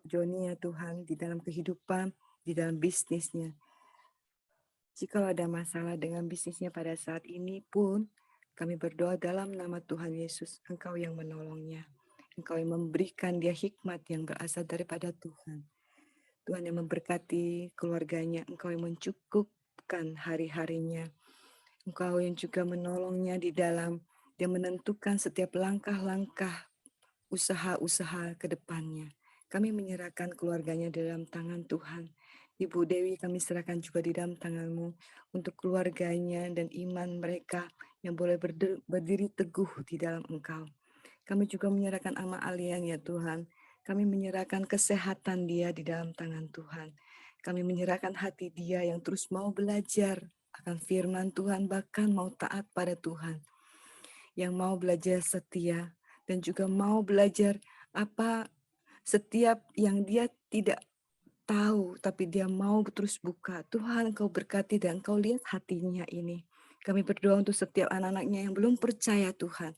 Joni ya Tuhan di dalam kehidupan, di dalam bisnisnya. Jika ada masalah dengan bisnisnya pada saat ini pun, kami berdoa dalam nama Tuhan Yesus, Engkau yang menolongnya. Engkau yang memberikan dia hikmat yang berasal daripada Tuhan. Tuhan yang memberkati keluarganya, Engkau yang mencukupkan hari-harinya. Engkau yang juga menolongnya di dalam dia menentukan setiap langkah-langkah usaha-usaha ke depannya. Kami menyerahkan keluarganya dalam tangan Tuhan. Ibu Dewi kami serahkan juga di dalam tangan-Mu untuk keluarganya dan iman mereka yang boleh berdiri teguh di dalam Engkau. Kami juga menyerahkan Ama Alian ya Tuhan. Kami menyerahkan kesehatan dia di dalam tangan Tuhan. Kami menyerahkan hati dia yang terus mau belajar akan firman Tuhan, bahkan mau taat pada Tuhan. Yang mau belajar setia dan juga mau belajar apa setiap yang dia tidak tahu, tapi dia mau terus buka. Tuhan, Engkau berkati dan Engkau lihat hatinya ini. Kami berdoa untuk setiap anak-anaknya yang belum percaya Tuhan.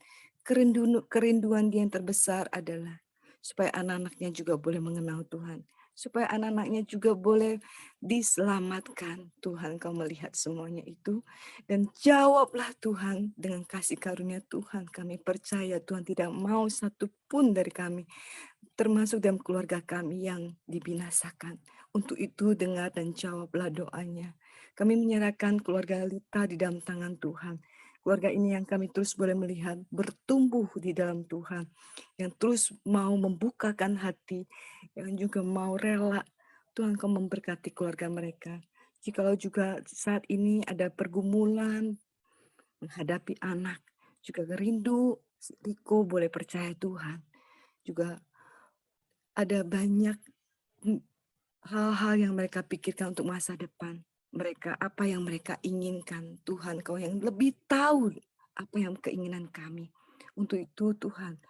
Kerinduan dia yang terbesar adalah supaya anak-anaknya juga boleh mengenal Tuhan. supaya anak-anaknya juga boleh diselamatkan. Tuhan, Kau melihat semuanya itu, dan jawablah Tuhan dengan kasih karunia Tuhan. Kami percaya Tuhan tidak mau satu pun dari kami, termasuk dalam keluarga kami yang dibinasakan. Untuk itu dengar dan jawablah doanya. Kami menyerahkan keluarga Lita di dalam tangan Tuhan. Keluarga ini yang kami terus boleh melihat bertumbuh di dalam Tuhan, yang terus mau membukakan hati, yang juga mau rela. Tuhan, Kau memberkati keluarga mereka. Jikalau juga saat ini ada pergumulan menghadapi anak, juga rindu, Riko boleh percaya Tuhan. Juga ada banyak hal-hal yang mereka pikirkan untuk masa depan. Mereka, apa yang mereka inginkan. Tuhan, Kau yang lebih tahu apa yang keinginan kami. Untuk itu Tuhan,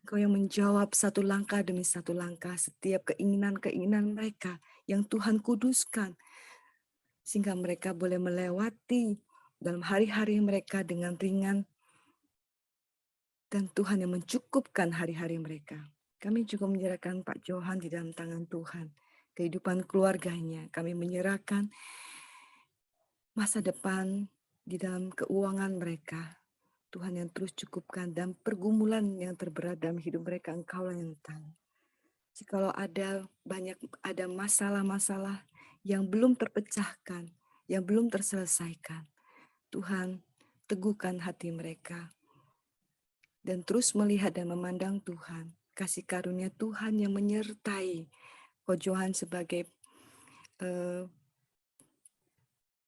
Kau yang menjawab satu langkah demi satu langkah setiap keinginan-keinginan mereka yang Tuhan kuduskan. Sehingga mereka boleh melewati dalam hari-hari mereka dengan ringan. Dan Tuhan yang mencukupkan hari-hari mereka. Kami juga menyerahkan Pak Johan di dalam tangan Tuhan. Kehidupan keluarganya, kami menyerahkan masa depan di dalam keuangan mereka. Tuhan yang terus cukupkan dan pergumulan yang terberat dalam hidup mereka, Engkaulah yang tahu. Jikalau ada masalah-masalah yang belum terpecahkan, yang belum terselesaikan, Tuhan teguhkan hati mereka dan terus melihat dan memandang Tuhan. Kasih karunia Tuhan yang menyertai Ko Johan sebagai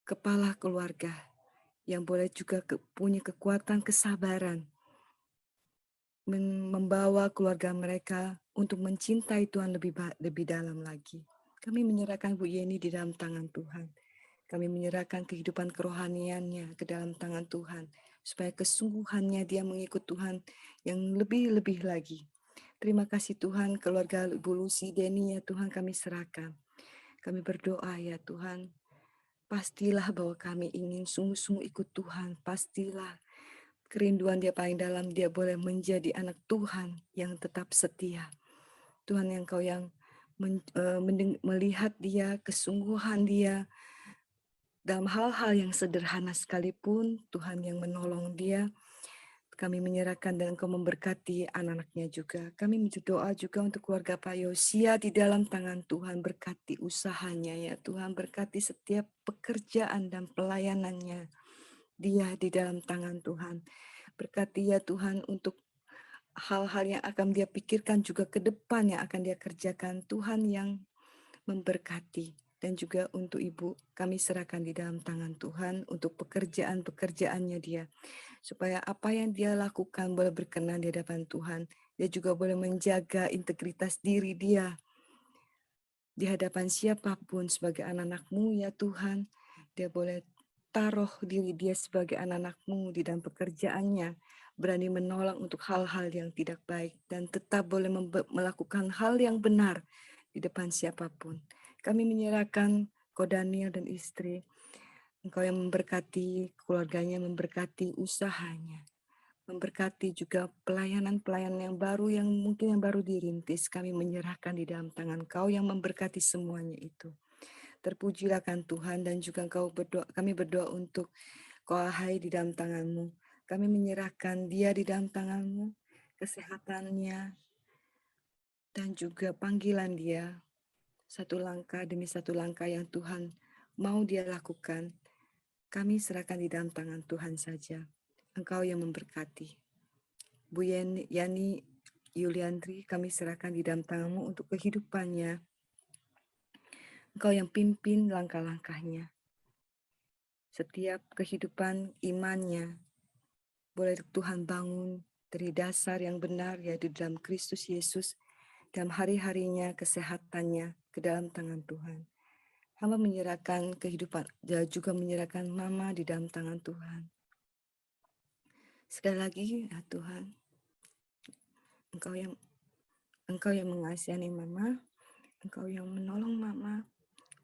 kepala keluarga yang boleh juga punya kekuatan kesabaran membawa keluarga mereka untuk mencintai Tuhan lebih dalam lagi. Kami menyerahkan Bu Yeni di dalam tangan Tuhan. Kami menyerahkan kehidupan kerohaniannya ke dalam tangan Tuhan, supaya kesungguhannya dia mengikut Tuhan yang lebih-lebih lagi. Terima kasih Tuhan, keluarga Ibu Lucy, Denny, ya Tuhan kami serahkan. Kami berdoa ya Tuhan, pastilah bahwa kami ingin sungguh-sungguh ikut Tuhan. Pastilah kerinduan dia paling dalam, dia boleh menjadi anak Tuhan yang tetap setia. Tuhan yang Kau yang melihat dia, kesungguhan dia, dalam hal-hal yang sederhana sekalipun, Tuhan yang menolong dia. Kami menyerahkan dan Engkau memberkati anak-anaknya juga. Kami berdoa juga untuk keluarga Pak Yosia di dalam tangan Tuhan. Berkati usahanya ya Tuhan. Berkati setiap pekerjaan dan pelayanannya. Dia di dalam tangan Tuhan. Berkati ya Tuhan untuk hal-hal yang akan dia pikirkan juga ke depan yang akan dia kerjakan. Tuhan yang memberkati. Dan juga untuk Ibu, kami serahkan di dalam tangan Tuhan untuk pekerjaan-pekerjaannya dia. Supaya apa yang dia lakukan boleh berkenan di hadapan Tuhan. Dia juga boleh menjaga integritas diri dia di hadapan siapapun sebagai anak-anak-Mu ya Tuhan. Dia boleh taruh diri dia sebagai anak-anak-Mu di dalam pekerjaannya. Berani menolak untuk hal-hal yang tidak baik. Dan tetap boleh melakukan hal yang benar di depan siapapun. Kami menyerahkan Ko Daniel dan istri. Engkau yang memberkati keluarganya, memberkati usahanya. Memberkati juga pelayanan-pelayanan yang baru, yang mungkin yang baru dirintis. Kami menyerahkan di dalam tangan Kau yang memberkati semuanya itu. Terpujilah kan Tuhan, dan juga kami berdoa untuk Ko Ahai di dalam tangan-Mu. Kami menyerahkan dia di dalam tangan-Mu, kesehatannya, dan juga panggilan dia. Satu langkah demi satu langkah yang Tuhan mau dia lakukan. Kami serahkan di dalam tangan Tuhan saja. Engkau yang memberkati. Bu Yani Yuliandri, kami serahkan di dalam tangan-Mu untuk kehidupannya. Engkau yang pimpin langkah-langkahnya. Setiap kehidupan imannya, boleh Tuhan bangun dari dasar yang benar, yaitu dalam Kristus Yesus, dalam hari-harinya, kesehatannya, ke dalam tangan Tuhan. Hamba menyerahkan kehidupan, dan juga menyerahkan Mama di dalam tangan Tuhan. Sekali lagi, ya Tuhan, Engkau yang mengasihani Mama, Engkau yang menolong Mama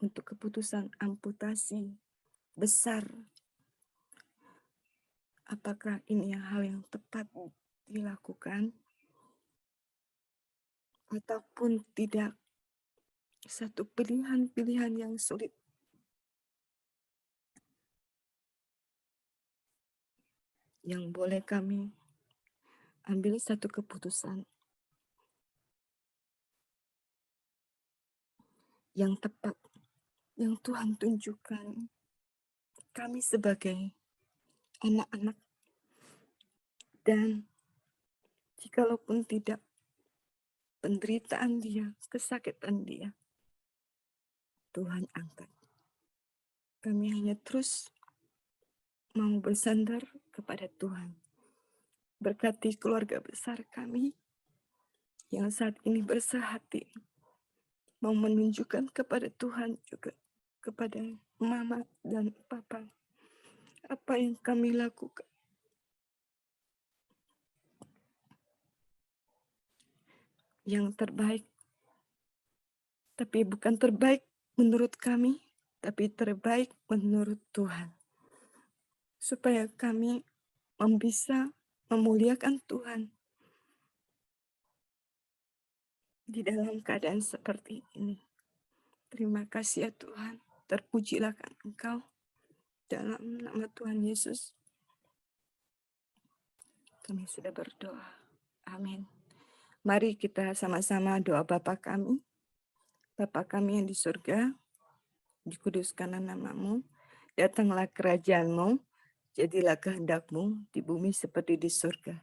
untuk keputusan amputasi besar. Apakah ini hal yang tepat dilakukan ataupun tidak? satu pilihan-pilihan yang sulit. Yang boleh kami ambil satu keputusan yang tepat, yang Tuhan tunjukkan kami sebagai anak-anak. Dan jikalaupun tidak, penderitaan dia, kesakitan dia, Tuhan angkat. Kami hanya terus mau bersandar kepada Tuhan. Berkati keluarga besar kami yang saat ini bersehati, mau menunjukkan kepada Tuhan juga, kepada Mama dan Papa, apa yang kami lakukan. Yang terbaik, tapi bukan terbaik menurut kami, tapi terbaik menurut Tuhan. Supaya kami bisa memuliakan Tuhan di dalam keadaan seperti ini. Terima kasih ya Tuhan, terpujilah Engkau dalam nama Tuhan Yesus. Kami sudah berdoa. Amin. Mari kita sama-sama doa Bapa kami. Bapa kami yang di surga, dikuduskanlah nama-Mu, datanglah kerajaan-Mu, jadilah kehendak-Mu di bumi seperti di surga.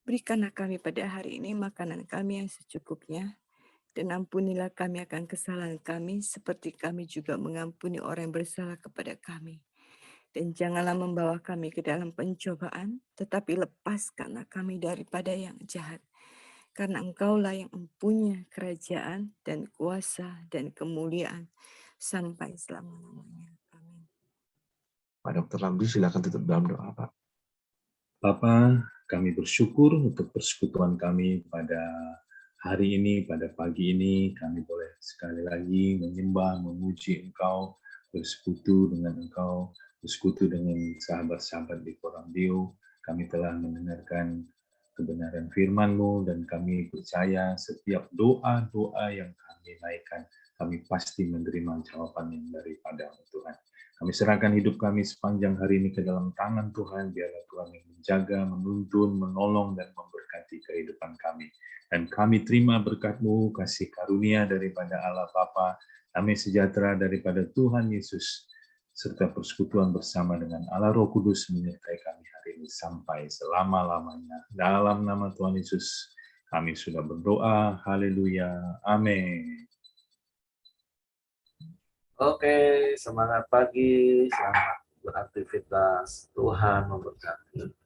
Berikanlah kami pada hari ini makanan kami yang secukupnya, dan ampunilah kami akan kesalahan kami, seperti kami juga mengampuni orang yang bersalah kepada kami. Dan janganlah membawa kami ke dalam pencobaan, tetapi lepaskanlah kami daripada yang jahat. Karena Engkaulah yang mempunyai kerajaan dan kuasa dan kemuliaan sampai selama-lamanya. Amin. Pak Dr. Ramli, silakan tutup dalam doa, Pak. Bapa, kami bersyukur untuk persekutuan kami pada hari ini, pada pagi ini. Kami boleh sekali lagi menyembah, memuji Engkau, bersekutu dengan Engkau, bersekutu dengan sahabat-sahabat di Koramdio. Kami telah mendengarkan kebenaran firman-Mu, dan kami percaya setiap doa-doa yang kami naikkan, kami pasti menerima jawaban yang daripada Tuhan. Kami serahkan hidup kami sepanjang hari ini ke dalam tangan Tuhan. Biarlah Tuhan yang menjaga, menuntun, menolong, dan memberkati kehidupan kami. Dan kami terima berkat-Mu, kasih karunia daripada Allah Bapa, damai sejahtera daripada Tuhan Yesus, serta persekutuan bersama dengan Allah Roh Kudus menyertai kami hari ini sampai selama-lamanya. Dalam nama Tuhan Yesus, kami sudah berdoa. Haleluya. Amin. Oke, semangat pagi, selamat beraktivitas. Tuhan memberkati.